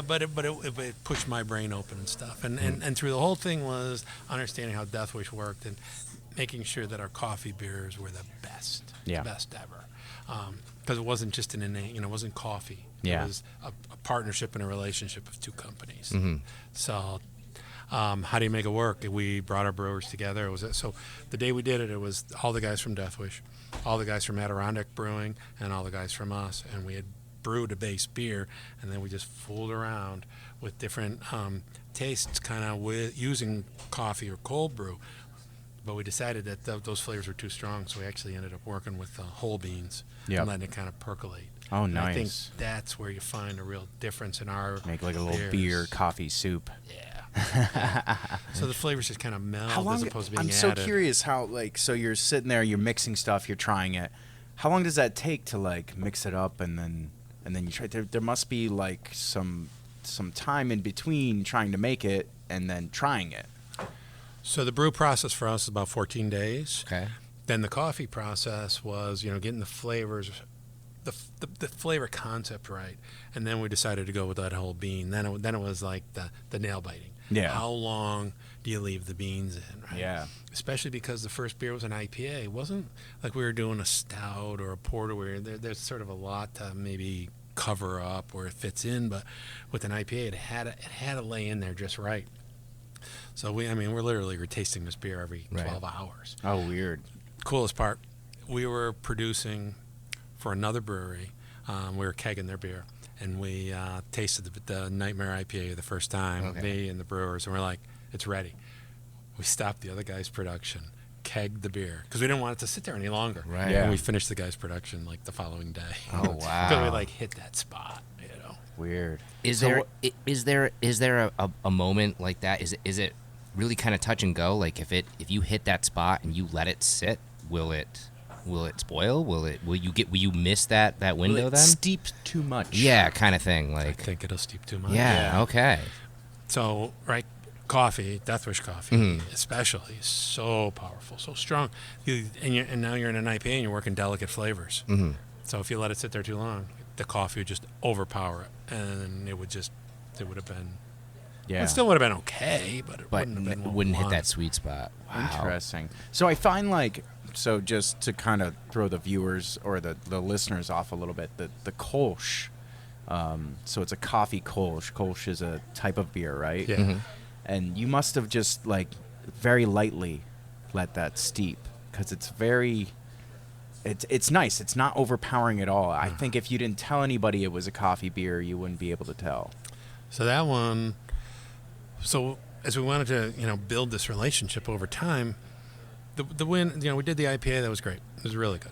but it pushed my brain open and stuff. And through the whole thing was understanding how Death Wish worked and making sure that our coffee beers were the best ever. Because it wasn't just it wasn't coffee. Yeah. It was a partnership and a relationship of two companies. So how do you make it work? We brought our brewers together. So the day we did it, it was all the guys from Death Wish, all the guys from Adirondack Brewing, and all the guys from us. And we had brewed a base beer, and then we just fooled around with different tastes, kind of with using coffee or cold brew. But we decided that those flavors were too strong, so we actually ended up working with whole beans and letting it kind of percolate. Oh, And nice. I think that's where you find a real difference in our Make like a little beers. beer coffee soup. Yeah. So the flavors just kind of meld as opposed to being I'm so added. curious how, so you're sitting there, you're mixing stuff, you're trying it. How long does that take to mix it up and then you try? There must be some time in between trying to make it and then trying it. So the brew process for us is about 14 days. Okay. Then the coffee process was, getting the flavors, the flavor concept right, and then we decided to go with that whole bean. Then it was like the nail biting. Yeah. How long do you leave the beans in? Right? Yeah. Especially because the first beer was an IPA. It wasn't like we were doing a stout or a porter where there's sort of a lot to maybe cover up where it fits in, but with an IPA, it had to lay in there just right. So we're literally tasting this beer every 12 hours. Oh, weird. Coolest part, we were producing for another brewery. We were kegging their beer, and we tasted the Nightmare IPA the first time, me and the brewers, and we're like, it's ready. We stopped the other guy's production, kegged the beer, because we didn't want it to sit there any longer. Right. Yeah. And we finished the guy's production the following day. Oh, wow. Because we hit that spot, Weird. Is So there a moment like that? Is it really kind of touch and go? Like if you hit that spot and you let it sit, will it spoil? Will you miss that window then? Steep too much. Yeah, kind of thing. I Like think it'll steep too much. yeah, okay. So, coffee, Death Wish coffee, especially, is so powerful, so strong. And now you're in an IPA and you're working delicate flavors. So if you let it sit there too long, the coffee would just overpower it, and it would have been. Yeah. It still would have been okay, but it But wouldn't have been. what we wouldn't hit wanted. that sweet spot. Wow. Interesting. So I find so just to kind of throw the viewers or the listeners off a little bit, the Kolsch. So it's a coffee Kolsch. Kolsch is a type of beer, right? Yeah. And you must have just very lightly let that steep because it's very. It's nice. It's not overpowering at all. I think if you didn't tell anybody it was a coffee beer, you wouldn't be able to tell. So that one. So as we wanted to, build this relationship over time, we did the IPA. That was great. It was really good.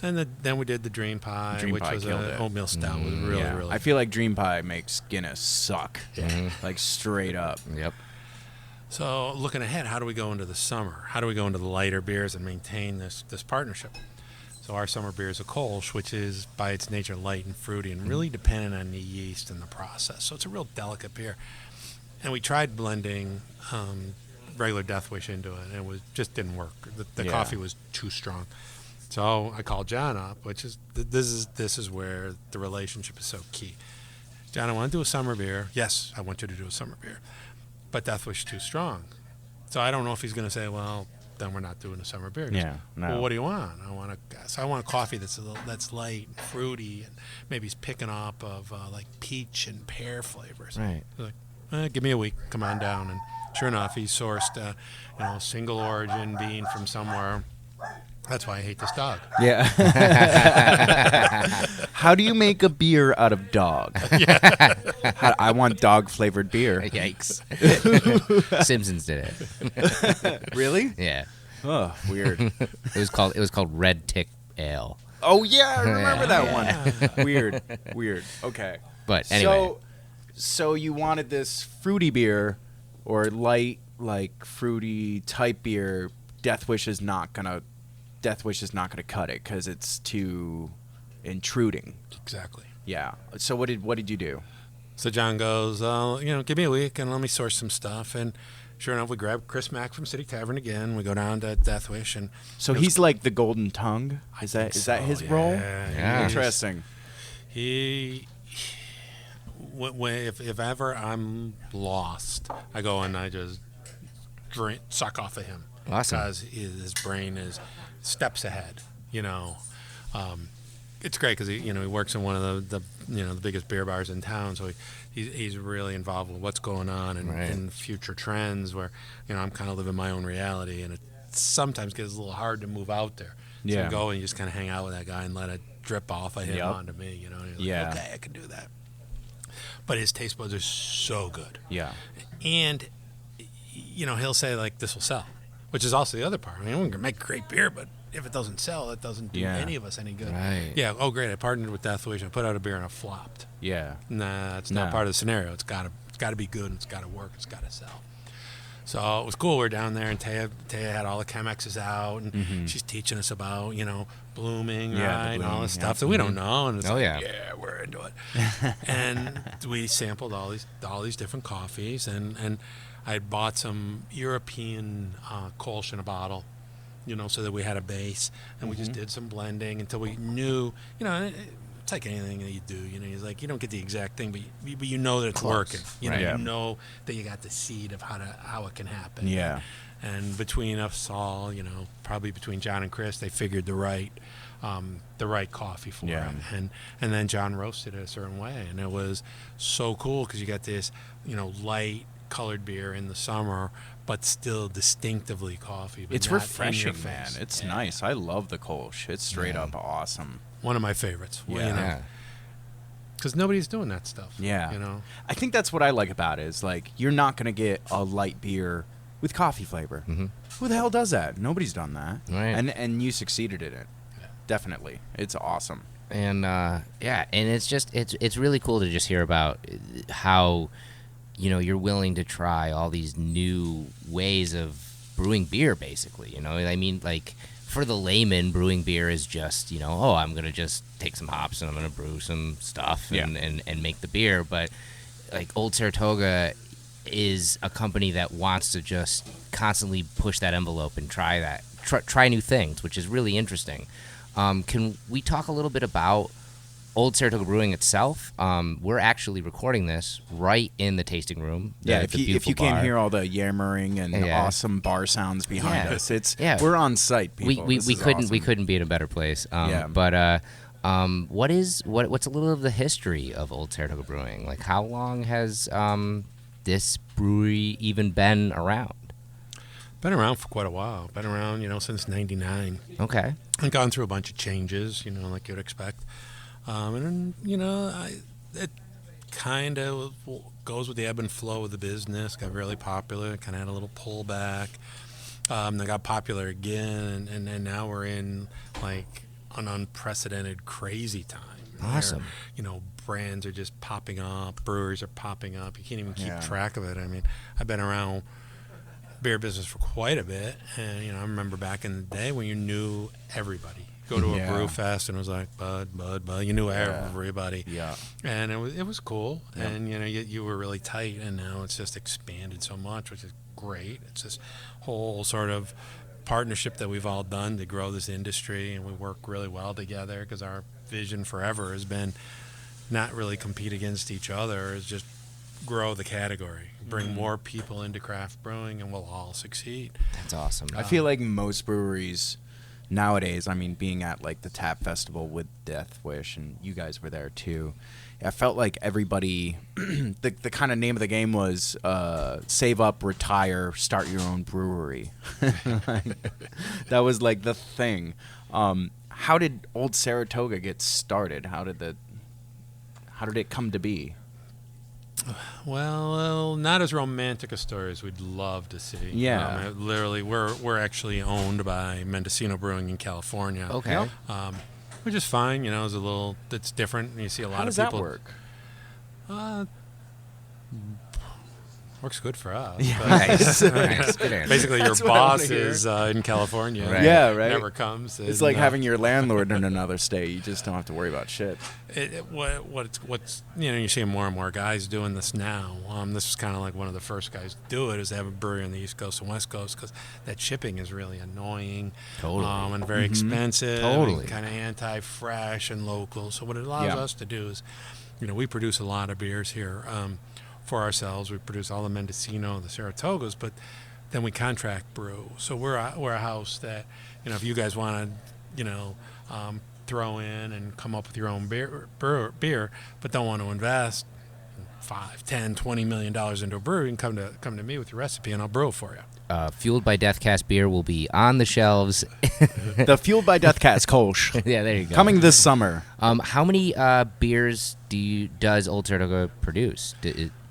And then we did the Dream Pie, Dream which Pie was killed an it. oatmeal stout. It was really, Yeah. really I feel like Dream Pie makes Guinness suck. Yeah. Straight up. Yep. So looking ahead, how do we go into the summer? How do we go into the lighter beers and maintain this partnership? So our summer beer is a Kolsch, which is by its nature light and fruity and really dependent on the yeast and the process. So it's a real delicate beer. And we tried blending regular Death Wish into it, and it just didn't work. The Yeah. coffee was too strong. So I called John up, which is this is where the relationship is so key. John, I want to do a summer beer. Yes, I want you to do a summer beer, but Death Wish is too strong. So I don't know if he's going to say, well, then we're not doing a summer beer. Yeah, no. Well, what do you want? I want a coffee that's light and fruity, and maybe he's picking up of like peach and pear flavors. Right. He's like, give me a week. Come on down. And sure enough, he sourced single origin bean from somewhere. That's why I hate this dog. Yeah. How do you make a beer out of dog? I want dog-flavored beer. Yikes. Simpsons did it. Really? Yeah. Oh, weird. It was called Red Tick Ale. Oh, yeah, I remember that one. Weird. Okay. But anyway. So you wanted this fruity beer or light, like fruity type beer. Death Wish is not gonna cut it because it's too intruding. Exactly. Yeah. So what did you do? So John goes, give me a week and let me source some stuff. And sure enough, we grab Chris Mack from City Tavern again. We go down to Death Wish, and so he's like the golden tongue. Is that his role? Yeah. Interesting. If ever I'm lost, I go and I just suck off of him. Awesome. Because his brain is steps ahead. It's great because he works in one of the biggest beer bars in town, so he's really involved with what's going on and future trends. Where I'm kind of living my own reality, and it sometimes gets a little hard to move out there. So you go and you just kind of hang out with that guy and let it drip off of him onto me. Okay, I can do that. But his taste buds are so good. Yeah. And he'll say like, this will sell, which is also the other part. I mean, we're gonna make great beer, but if it doesn't sell, it doesn't do any of us any good. Right. Yeah. Oh, great! I partnered with Death Wish. I put out a beer and it flopped. Yeah. Nah, it's not part of the scenario. It's got to be good. And it's got to work. It's got to sell. So it was cool. We're down there, and Taya had all the Chemexes out, and she's teaching us about blooming, right, and all this stuff that we don't know. And it's we're into it. And we sampled all these different coffees, and I had bought some European Kolsch in a bottle, so that we had a base, and we just did some blending until we knew, it's like anything that you do, it's like you don't get the exact thing, but you know that it's working. You know that you got the seed of how it can happen. Yeah. And between us all, probably between John and Chris, they figured the right coffee for it. And then John roasted it a certain way, and it was so cool because you got this, light colored beer in the summer, but still distinctively coffee. But it's refreshing, man. It's nice. I love the Kolsch. It's straight up awesome. One of my favorites. Because nobody's doing that stuff. Yeah. I think that's what I like about it is like you're not going to get a light beer with coffee flavor. Mm-hmm. Who the hell does that? Nobody's done that. Right. And you succeeded in it. Yeah. Definitely. It's awesome. And and it's really cool to just hear about how you're willing to try all these new ways of brewing beer, basically. I mean, like, for the layman, brewing beer is just, I'm going to just take some hops and I'm going to brew some stuff and make the beer. But, like, Olde Saratoga is a company that wants to just constantly push that envelope and try new things, which is really interesting. Can we talk a little bit about Olde Saratoga Brewing itself? We're actually recording this right in the tasting room. Yeah, if you can't hear all the yammering and awesome bar sounds behind us, we're on site. People. We couldn't be in a better place. But what's a little of the history of Olde Saratoga Brewing? Like, how long has this brewery even been around? Been around for quite a while. Been around, since '99. Okay. And gone through a bunch of changes, like you'd expect. And then, it kind of goes with the ebb and flow of the business. Got really popular, kind of had a little pullback. They got popular again, and now we're in like an unprecedented, crazy time. Awesome. Where, brands are just popping up, breweries are popping up. You can't even keep track of it. I mean, I've been around beer business for quite a bit, and I remember back in the day when you knew everybody. Go to a brew fest and it was like Bud. You knew everybody. Yeah. And it was cool. Yeah. And you were really tight, and now it's just expanded so much, which is great. It's this whole sort of partnership that we've all done to grow this industry, and we work really well together because our vision forever has been not really compete against each other. It's just grow the category, bring more people into craft brewing, and we'll all succeed. That's awesome. I feel like most breweries nowadays, I mean, being at like the Tap Festival with Death Wish, and you guys were there too, I felt like everybody, the kind of name of the game was save up, retire, start your own brewery. That was like the thing. How did Olde Saratoga get started? How did it come to be? Well, not as romantic a story as we'd love to see. Yeah. Literally, we're actually owned by Mendocino Brewing in California. Okay. Yep. Which is fine. It's different. You see a lot How of does people. that work? Works good for us. Yeah. but- Nice. Nice. Good answer. Basically, your That's what I wanna boss hear. is in California. Right. Yeah, right. Never comes. It's and, like having your landlord in another state. You just don't have to worry about shit. What's you see more and more guys doing this now. This is kind of like one of the first guys to do it, is to have a brewery on the East Coast and West Coast, because that shipping is really annoying, Totally. and very expensive, Totally. kind of anti-fresh and local. So what it allows Yeah. us to do is, we produce a lot of beers here for ourselves. We produce all the Mendocino, the Saratogas, but then we contract brew. So we're a house that, if you guys want to, throw in and come up with your own beer, but don't want to invest $5, $10, $20 million into a brewery, and come to me with your recipe, and I'll brew it for you. Fueled by Deathcast beer will be on the shelves. The Fueled by Death Cats Kolsch. Yeah, there you go. Coming this summer. How many beers does Olde Saratoga produce?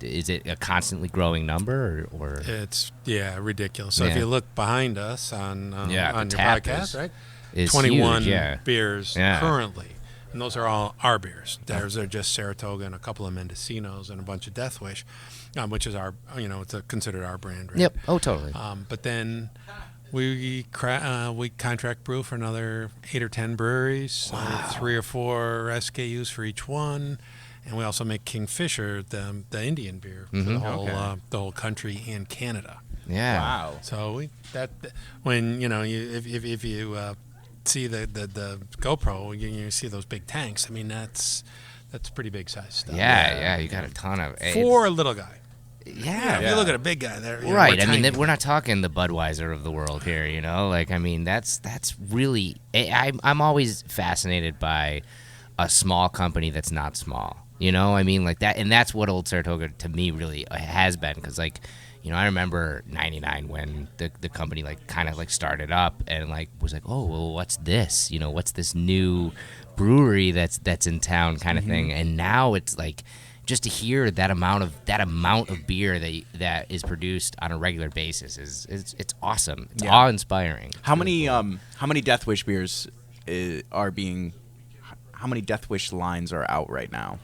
Is it a constantly growing number, or? It's ridiculous. So if Yeah. you look behind us on the your tap podcast, right? is 21 huge, yeah. beers Yeah. currently, and those are all our beers. Theirs are just Saratoga and a couple of Mendocinos and a bunch of Death Wish, which is our, it's considered our brand, right? Yep. Oh, totally. But then we contract brew for another 8 or 10 breweries, 3 or 4 SKUs for each one, and we also make Kingfisher, the Indian beer, for the whole country and Canada. Yeah. Wow. So when if you see the GoPro, you see those big tanks. I mean, that's pretty big size stuff. Yeah. You got a ton of For a little guy. Yeah. If you look at a big guy there, Right. we're I mean, tiny. we're not talking the Budweiser of the world here, Like, I mean, that's really. I'm always fascinated by a small company that's not small. I mean, like that, and that's what Olde Saratoga to me really has been, because like. I remember '99 when the company kind of started up and was like, oh, well, what's this? What's this new brewery that's in town kind of thing? And now it's like just to hear that amount of beer that is produced on a regular basis it's awesome. It's awe-inspiring. How many Death Wish beers are being? How many Death Wish lines are out right now?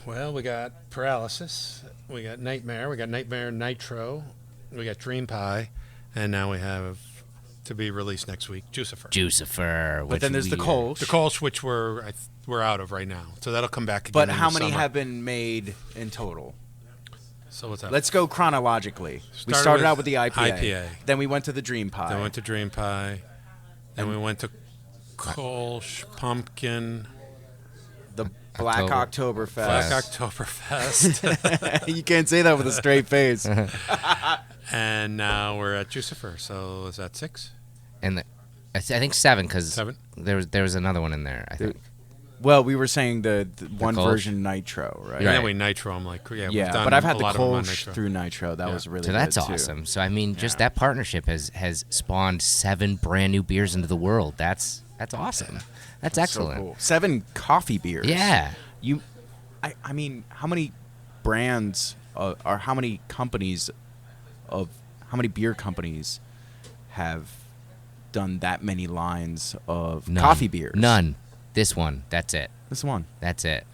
Well, we got Paralysis, we got Nightmare Nitro, we got Dream Pie, and now we have, to be released next week, Jucifer. But then there's the Kolsch. The Kolsch, which we're out of right now, so that'll come back again. But in how the many summer. have been made in total? So what's that? Let's go chronologically. We Started started with out with the IPA. IPA. Then we went to the Dream Pie. Then we went to Dream Pie. Then we went to Kolsch, Pumpkin, the Black Oktoberfest. Black Oktoberfest, You can't say that with a straight face. and now we're at Jucifer. So is that 6? And I think 7, because 7? there was another one in there, I think. Well, we were saying the one Kolsch? version Nitro, right? And then we Nitro. I'm like, we've Yeah, done but I've had a the lot of them on Kolsch Nitro. through Nitro. That was really So that's good, too. awesome. So I mean, just that partnership has spawned 7 brand new beers into the world. That's awesome. That's excellent. So cool. 7 coffee beers. Yeah. I mean, how many brands or how many beer companies have done that many lines of None. coffee beers? None. This one. That's it. This one. That's it.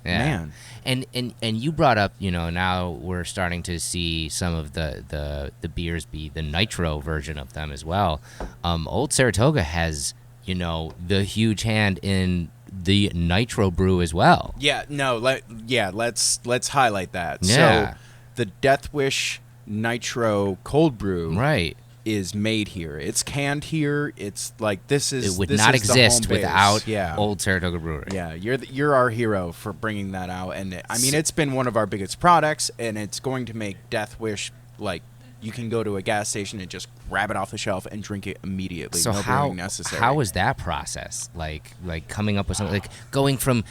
Yeah. Man. And you brought up, now we're starting to see some of the beers be the Nitro version of them as well. Olde Saratoga has, the huge hand in the Nitro brew as well. Yeah, no, let's highlight that. Yeah. So the Death Wish Nitro cold brew Right. is made here. It's canned here. It's like this is. It would this not is the exist home base. without Olde Saratoga Brewery. Yeah, you're our hero for bringing that out, and I mean it's been one of our biggest products, and it's going to make Death Wish like you can go to a gas station and just grab it off the shelf and drink it immediately. So no brewing necessary. how was that process? Like coming up with something like going from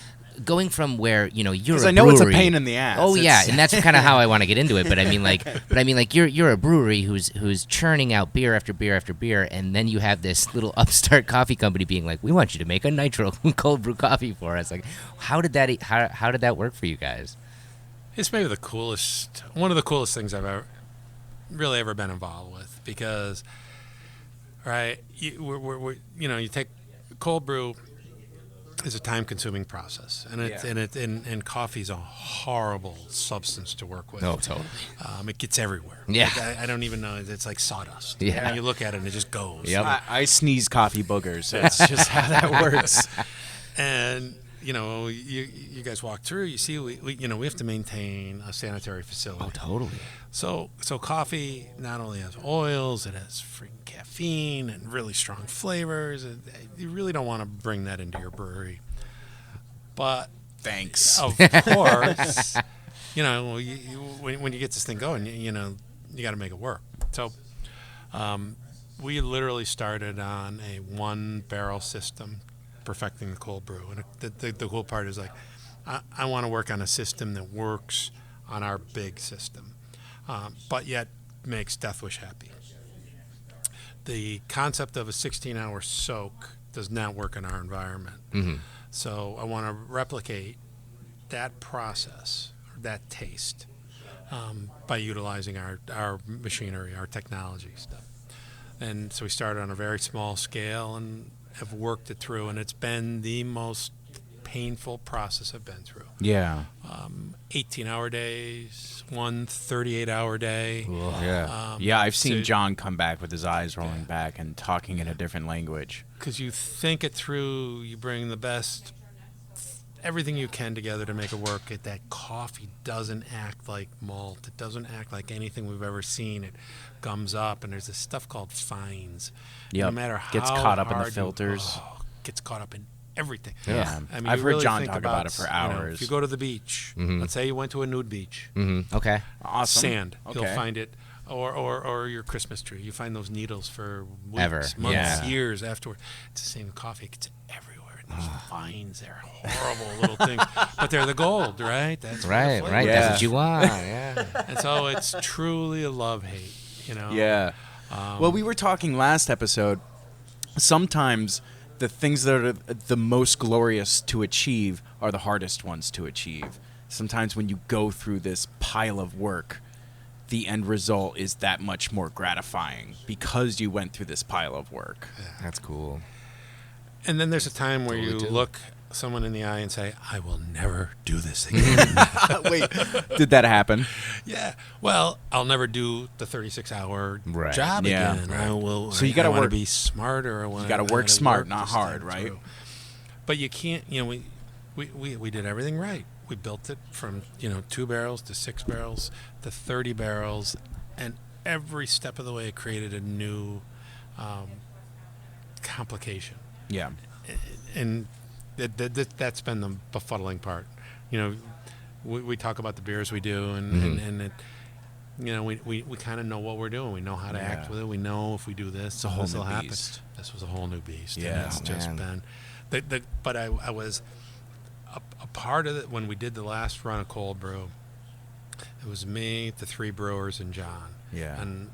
where you're Because a I know it's a brewery- pain in the ass. Oh yeah, It's- and that's kind of how I want to get into it. But I mean like you're a brewery who's churning out beer after beer after beer, and then you have this little upstart coffee company being like, we want you to make a Nitro cold brew coffee for us. Like, how did that work for you guys? It's maybe one of the coolest things I've ever been involved with, because, right, you take cold brew is a time-consuming process, and coffee's a horrible substance to work with. Oh, totally. It gets everywhere. Yeah. Like, I don't even know. It's like sawdust. Yeah. And you look at it and it just goes. Yep. I sneeze coffee boogers. That's just how that works. And you guys walk through. You see, we have to maintain a sanitary facility. Oh, totally. So coffee not only has oils, it has freaking caffeine and really strong flavors. And you really don't want to bring that into your brewery. But Thanks. of course, when you get this thing going, you got to make it work. So we literally started on a 1-barrel system, perfecting the cold brew. And the cool part is like, I want to work on a system that works on our big system, but yet makes Death Wish happy. The concept of a 16-hour soak does not work in our environment. Mm-hmm. So I want to replicate that process, or that taste, by utilizing our machinery, our technology stuff. And so we started on a very small scale and have worked it through, and it's been the most painful process I've been through. Yeah. 18-hour days, one 38-hour day. Yeah, I've seen so- John come back with his eyes rolling back and talking in a different language. Because you think it through, you bring the best, everything you can together to make it work. That coffee doesn't act like malt. It doesn't act like anything we've ever seen. It gums up, and there's this stuff called fines. Yep. No matter how Gets caught up in the hard you- filters. gets caught up in everything. Yeah. I mean, I've you heard really John think talk about it for hours. if you go to the beach, let's say you went to a nude beach, Mm-hmm. Okay. Awesome. sand, you'll Okay. find it, or your Christmas tree. You find those needles for weeks, Ever. months, Yeah. years afterward. It's the same with coffee. It gets everywhere. And those vines, they're horrible little things, but they're the gold, right? That's where the Right. flavor Right. Yeah. That's what you want. Yeah. is. And so it's truly a love-hate, Yeah. Well, we were talking last episode. Sometimes the things that are the most glorious to achieve are the hardest ones to achieve. Sometimes when you go through this pile of work, the end result is that much more gratifying because you went through this pile of work. That's cool. And then there's a time where Totally you do. look someone in the eye and say, I will never do this again. Wait, did that happen? Yeah. Well, I'll never do the 36-hour Right. job Yeah. again. I will. So you gotta I wanna work- be smarter. You got to work smart, not hard, right? But you can't. We did everything right. We built it from 2 barrels to 6 barrels to 30 barrels, and every step of the way it created a new complication. Yeah. And that's been the befuddling part. We talk about the beers we do, and it, we kind of know what we're doing. We know how to act with it. We know if we do this, a whole this will new happen. beast. This was a whole new beast. Yeah. And it's just Man. been. But I was a part of it when we did the last run of cold brew. It was me, the 3 brewers, and John. Yeah. And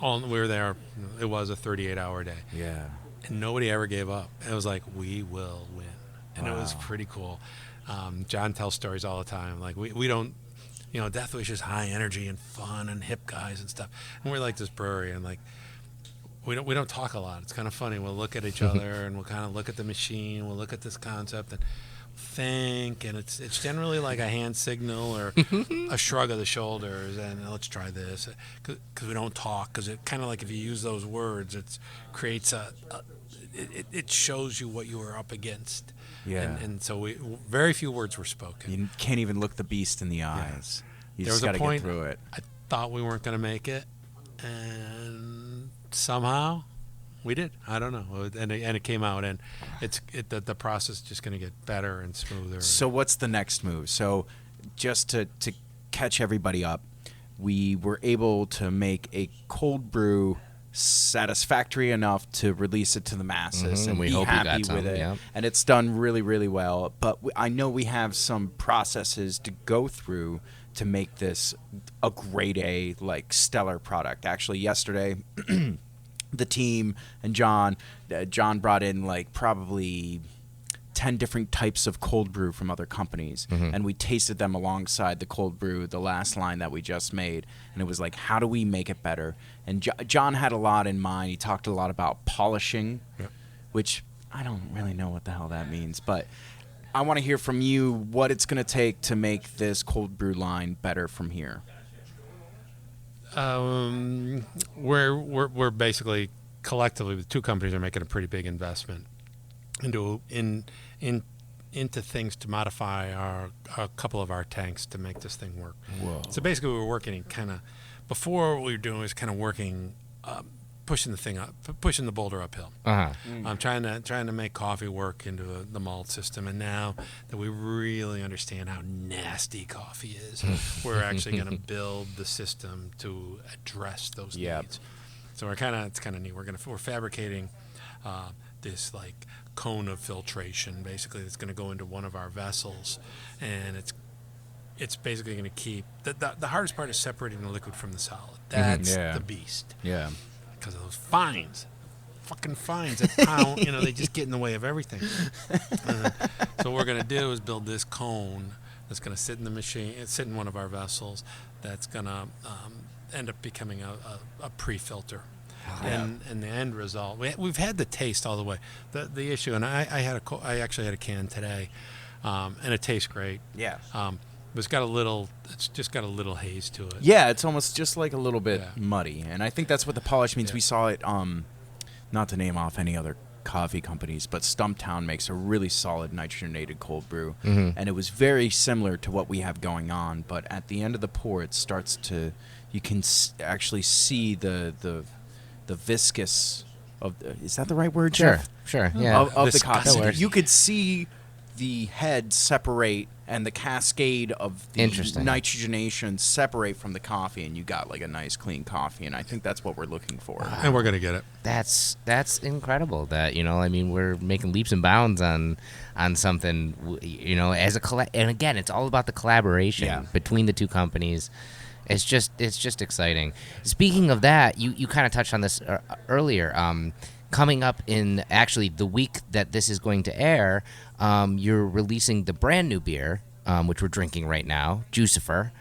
we were there. It was a 38-hour day. Yeah. And nobody ever gave up. And it was like, we will win. And it was pretty cool. John tells stories all the time. Like, we don't, Death Wish is high energy and fun and hip guys and stuff. And we're like this brewery, and like, we don't talk a lot. It's kind of funny. We'll look at each other, and we'll kind of look at the machine. We'll look at this concept and think. And it's generally like a hand signal or a shrug of the shoulders, and let's try this. Because we don't talk. Because it kind of like if you use those words, it creates it shows you what you are up against. Yeah. And so very few words were spoken. You can't even look the beast in the eyes. You There just was got a to get point through it. I thought we weren't going to make it, and somehow we did. I don't know, and it came out, and the process is just going to get better and smoother. So what's the next move? So just to catch everybody up, we were able to make a cold brew satisfactory enough to release it to the masses and We be hope you happy got some, with it. yeah. And it's done really, really well. But I know we have some processes to go through to make this a grade A, like stellar product. Actually, yesterday, the team and John brought in like probably 10 different types of cold brew from other companies, and we tasted them alongside the cold brew, the last line that we just made, and it was like, how do we make it better? And John had a lot in mind. He talked a lot about polishing, which I don't really know what the hell that means, but I want to hear from you what it's going to take to make this cold brew line better from here. We're basically collectively, the two companies are making a pretty big investment into things to modify a couple of our tanks to make this thing work. Whoa. So basically, we were working in kind of, before what we were doing was kind of working, pushing the thing up, pushing the boulder uphill. I'm trying to make coffee work into the malt system, and now that we really understand how nasty coffee is, we're actually going to build the system to address those needs. So it's kind of neat. We're fabricating this like cone of filtration, basically, that's going to go into one of our vessels, and it's basically going to keep the hardest part is separating the liquid from the solid. That's the beast. Yeah. Because of those fucking fines that pound, they just get in the way of everything. So what we're going to do is build this cone that's going to sit in the machine, sit in one of our vessels, that's going to end up becoming a pre-filter. And the end result, we've had the taste all the way. The issue, and I actually had a can today, and it tastes great. Yeah. But it's just got a little haze to it. Yeah, it's almost just like a little bit muddy, and I think that's what the polish means. We saw it, not to name off any other coffee companies, but Stumptown makes a really solid nitrogenated cold brew, and it was very similar to what we have going on. But at the end of the pour, it starts to, you can actually see the viscous of is that the right word, Jeff? Sure, yeah. Of the coffee. That works. You could see the head separate and the cascade of the nitrogenation separate from the coffee, and you got like a nice clean coffee, and I think that's what we're looking for. And we're going to get it. That's incredible that, we're making leaps and bounds on something, as a and again, it's all about the collaboration between the two companies. It's just exciting. Speaking of that, you kind of touched on this earlier. Coming up in actually the week that this is going to air, you're releasing the brand new beer, which we're drinking right now, Juicifer,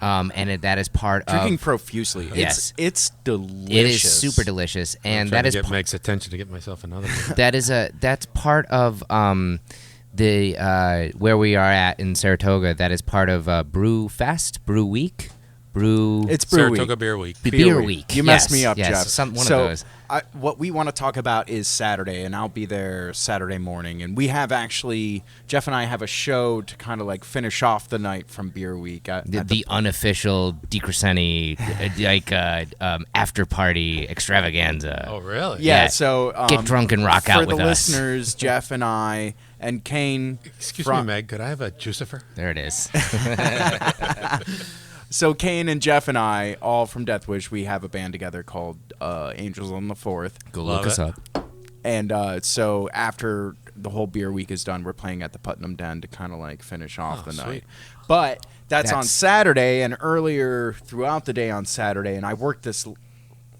and that is part drinking of profusely. Yes, it's delicious. It is super delicious, and that is Meg's attention to get myself another one. that's part of the where we are at in Saratoga. That is part of Brew Fest, Brew Week. It's Brew Saratoga Week. Beer Week. Beer Week. You messed me up, yes, Jeff. One of those. What we want to talk about is Saturday, and I'll be there Saturday morning. And we have actually, Jeff and I have a show to kind of like finish off the night from Beer Week. The unofficial DiCrescenti after party extravaganza. Oh, really? Yeah, so get drunk and rock out with us. For the listeners, Jeff and I and Kane. Excuse me, Meg, could I have a Juicifer? There it is. So Kane and Jeff and I, all from Death Wish, we have a band together called Angels on the 4th. Go look us up. And so after the whole beer week is done, we're playing at the Putnam Den to kind of like finish off the night. But that's on Saturday, and earlier throughout the day on Saturday, and I worked this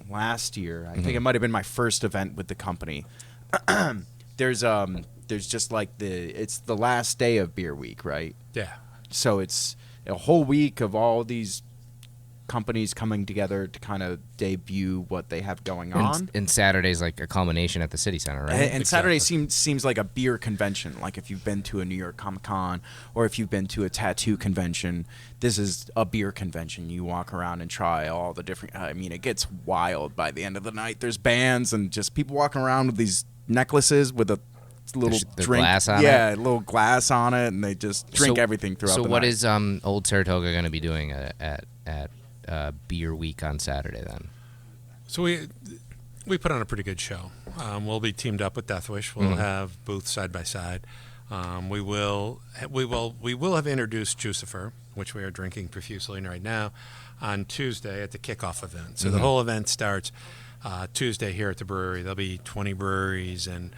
last year. I think it might have been my first event with the company. There's just like it's the last day of beer week, right? Yeah. So it's a whole week of all these companies coming together to kind of debut what they have going on. And Saturday's like a culmination at the City Center, right? And exactly. Saturday seems like a beer convention. Like if you've been to a New York Comic Con or if you've been to a tattoo convention, this is a beer convention. You walk around and try all the different. I mean, it gets wild by the end of the night. There's bands and just people walking around with these necklaces with a little drink, glass on it. Yeah, a little glass on it, and they just drink everything throughout the night. So what is Old Saratoga going to be doing at Beer Week on Saturday then? So we put on a pretty good show. We'll be teamed up with Deathwish. We'll have booths side by side. We will have introduced Juicifer, which we are drinking profusely right now, on Tuesday at the kickoff event. So the whole event starts Tuesday here at the brewery. There'll be 20 breweries and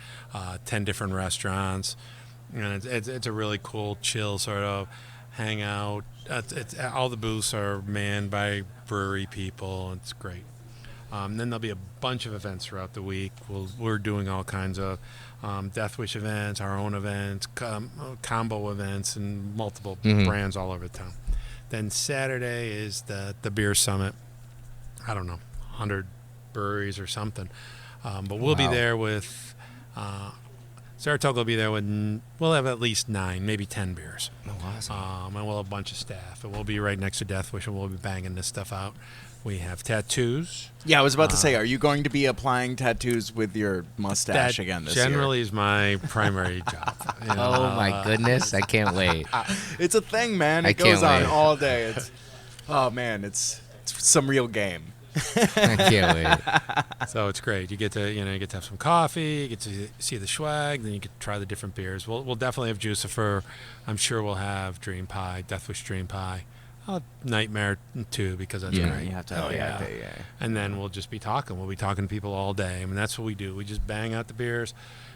10 different restaurants. And it's a really cool, chill sort of hangout. All the booths are manned by brewery people. It's great. Then there'll be a bunch of events throughout the week. We're doing all kinds of Deathwish events, our own events, combo events, and multiple brands all over town. Then Saturday is the beer summit. I don't know, 100 breweries or something. But we'll be there with Saratoga will be there with, we'll have at least 9, maybe 10 beers. Oh, awesome. And we'll have a bunch of staff. And we'll be right next to Deathwish, and we'll be banging this stuff out. We have tattoos. Yeah, I was about to say, are you going to be applying tattoos with your mustache again this year? Generally is my primary job. You know, Oh my goodness, I can't wait. It's a thing, man. It goes on all day. Oh man, it's some real game. I can't wait. So it's great. You get to have some coffee, you get to see the swag, then you get to try the different beers. We'll definitely have Juicifer. I'm sure we'll have Dream Pie, Deathwish Dream Pie. Nightmare too, because that's great. You have to have yeah. And then we'll just be talking. We'll be talking to people all day. I mean, that's what we do. We just bang out the beers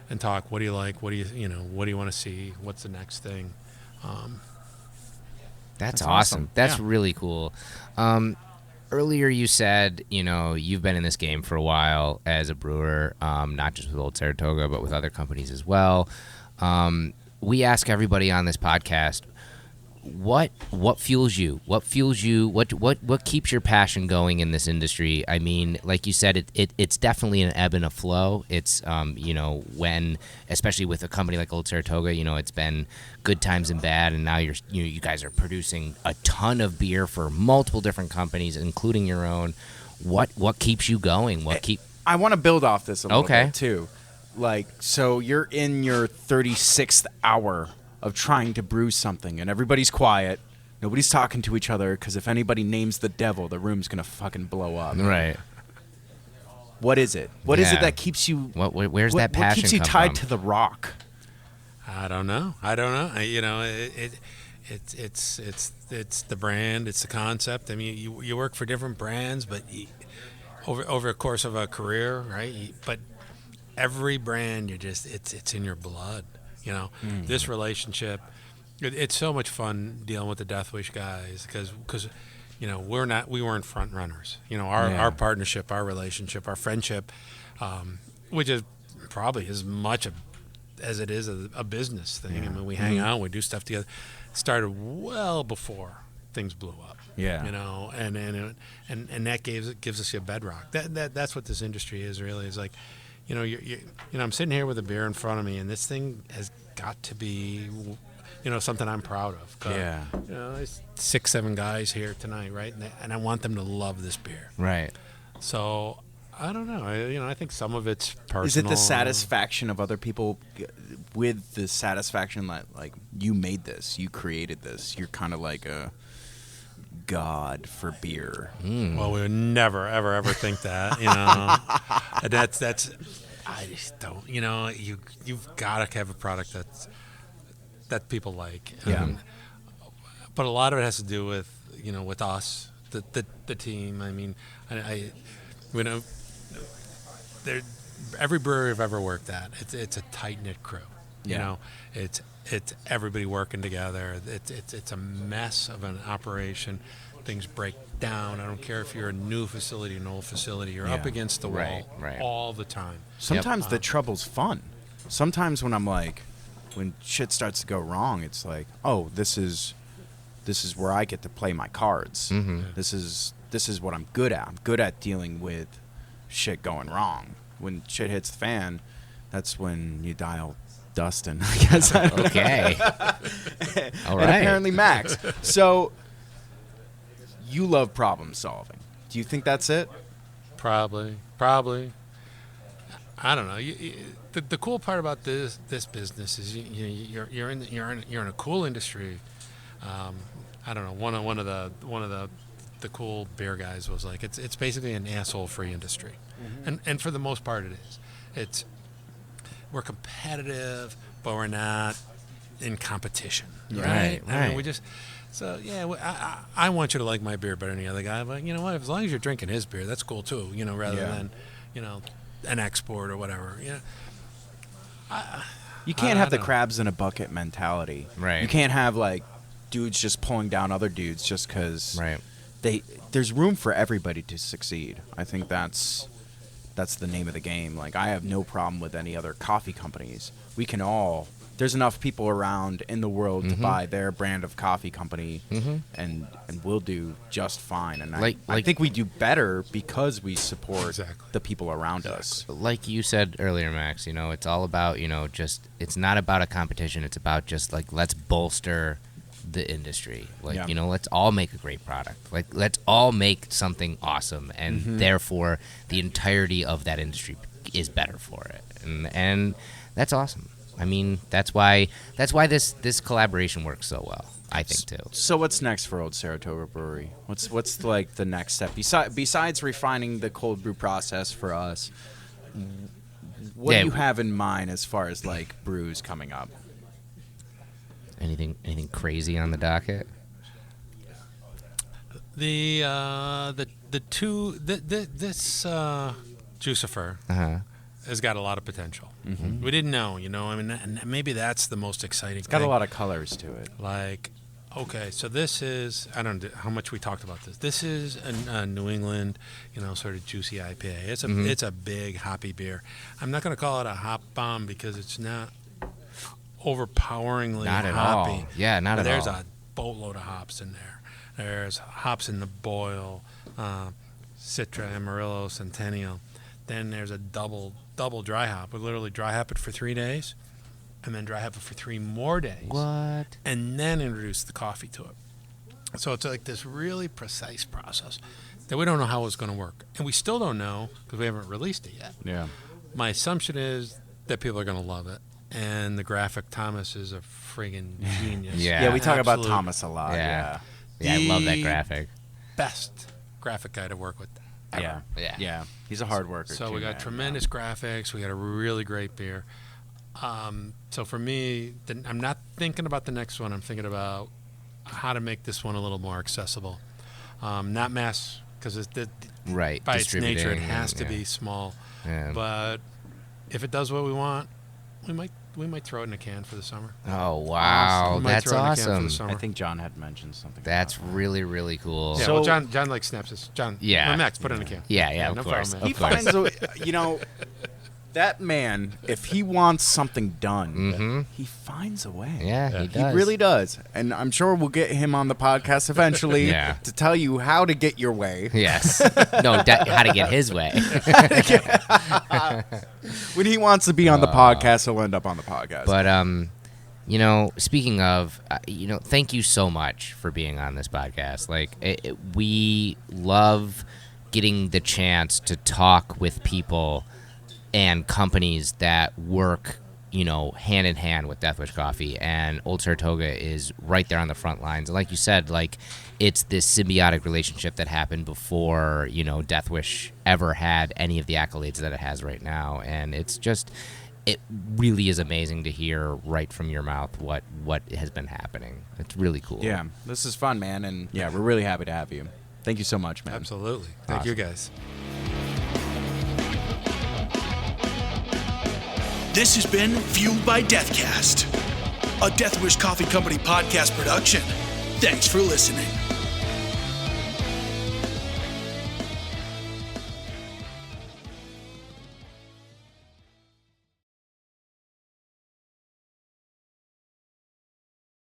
and talk. What do you like? What do you want to see? What's the next thing? That's awesome. That's really cool. Earlier you said, you've been in this game for a while as a brewer, not just with Olde Saratoga, but with other companies as well. We ask everybody on this podcast, what fuels you? What fuels you? What keeps your passion going in this industry? I mean, like you said, it's definitely an ebb and a flow. It's when, especially with a company like Olde Saratoga, it's been good times and bad, and now you guys are producing a ton of beer for multiple different companies, including your own. What keeps you going? I want to build off this a little bit too. So you're in your 36th hour of trying to brew something, and everybody's quiet. Nobody's talking to each other, because if anybody names the devil, the room's gonna fucking blow up. Right. What is it? What is it that keeps you? Where's that passion? What keeps you tied from? to the rock? I don't know. It's the brand. It's the concept. I mean, you work for different brands, but over a course of a career, right? But every brand, it's in your blood. This relationship, it's so much fun dealing with the Deathwish guys because we weren't front runners. Our partnership, our relationship, our friendship, which is probably as much as it is a business thing. I mean, we hang out, we do stuff together. Started well before things blew up. Yeah. And that gives us a bedrock. That's what this industry is really. Is like, I'm sitting here with a beer in front of me, and this thing has got to be, something I'm proud of. Yeah. There's 6-7 guys here tonight, right? And I want them to love this beer. Right. So I don't know. I think some of it's personal. Is it the satisfaction of other people with the satisfaction that, like, you made this, you created this, you're kind of like a god for beer? Well, we would never, ever think that. That's. I just don't. You've got to have a product that people like. Yeah. But a lot of it has to do with with us, the team. I mean, every brewery I've ever worked at, it's a tight knit crew. It's everybody working together. It's a mess of an operation. Things break down. I don't care if you're a new facility, an old facility. You're up against the wall all the time. Sometimes the trouble's fun. Sometimes when shit starts to go wrong, it's like, oh, this is where I get to play my cards. Mm-hmm. This is what I'm good at. I'm good at dealing with shit going wrong. When shit hits the fan, that's when you dial Dustin, I guess. Okay. All right. And apparently Max. So you love problem solving. Do you think that's it? Probably. I don't know. The cool part about this business is you're in a cool industry. I don't know. One of the cool beer guys was like, it's basically an asshole-free industry, and for the most part it is. We're competitive, but we're not in competition. Right. I mean, we just. So yeah, I want you to like my beer better than the other guy, but you know what? As long as you're drinking his beer, that's cool too. You know, rather than, you know, an export or whatever. You know, you can't have the crabs in a bucket mentality. Right. You can't have like dudes just pulling down other dudes just because. Right. There's room for everybody to succeed. I think that's the name of the game. Like, I have no problem with any other coffee companies. We can all. There's enough people around in the world to buy their brand of coffee company, and we'll do just fine. And I think we do better because we support the people around us. Like you said earlier, Max, you know, it's all about, you know, just, it's not about a competition. It's about just, like, let's bolster the industry. Like, you know, let's all make a great product. Like, let's all make something awesome, and therefore the entirety of that industry is better for it. And that's awesome. I mean, that's why this collaboration works so well, I think, too. So what's next for Olde Saratoga Brewery? What's like the next step besides refining the cold brew process for us? What do you have in mind as far as like brews coming up? Anything crazy on the docket? This Juicifer has got a lot of potential. We didn't know, you know. I mean, and maybe that's the most exciting thing. It's got a lot of colors to it. Like, okay, so this is, I don't know how much we talked about this. This is a New England, you know, sort of juicy IPA. It's a big hoppy beer. I'm not going to call it a hop bomb because it's not overpoweringly not at hoppy. all. Yeah, not at all. There's a boatload of hops in there. There's hops in the boil, Citra, Amarillo, Centennial. Then there's a double dry hop. We literally dry hop it for 3 days, and then dry hop it for 3 more days. What? And then introduce the coffee to it. So it's like this really precise process that we don't know how it's going to work. And we still don't know because we haven't released it yet. Yeah. My assumption is that people are going to love it. And the graphic Thomas is a friggin' genius. Yeah, we talk about Thomas a lot. Yeah, I love that graphic. Best graphic guy to work with ever. Yeah. He's a hard worker. So too, we got man. tremendous graphics. We got a really great beer. So for me, I'm not thinking about the next one. I'm thinking about how to make this one a little more accessible. Not mass, because by its nature it has to be small. Yeah. But if it does what we want, we might throw it in a can for the summer. Oh, wow. That's awesome. I think John had mentioned something. That's really, really cool. Yeah, well, John like snaps this. John, Max, put it in a can. Yeah, of course. Problem, he finds you know, that man, if he wants something done, he finds a way. Yeah, he does. He really does. And I'm sure we'll get him on the podcast eventually to tell you how to get your way. Yes. No, how to get his way. When he wants to be on the podcast, he'll end up on the podcast. But, you know, speaking of, you know, thank you so much for being on this podcast. Like, we love getting the chance to talk with people and companies that work, you know, hand in hand with Death Wish Coffee, and Olde Saratoga is right there on the front lines. And like you said, like, it's this symbiotic relationship that happened before, you know, Death Wish ever had any of the accolades that it has right now. And it's just, it really is amazing to hear right from your mouth what has been happening. It's really cool. Yeah, this is fun, man, and yeah, we're really happy to have you. Thank you so much, man. Absolutely. Thank you, guys. This has been Fueled by Deathcast, a Death Wish Coffee Company podcast production. Thanks for listening.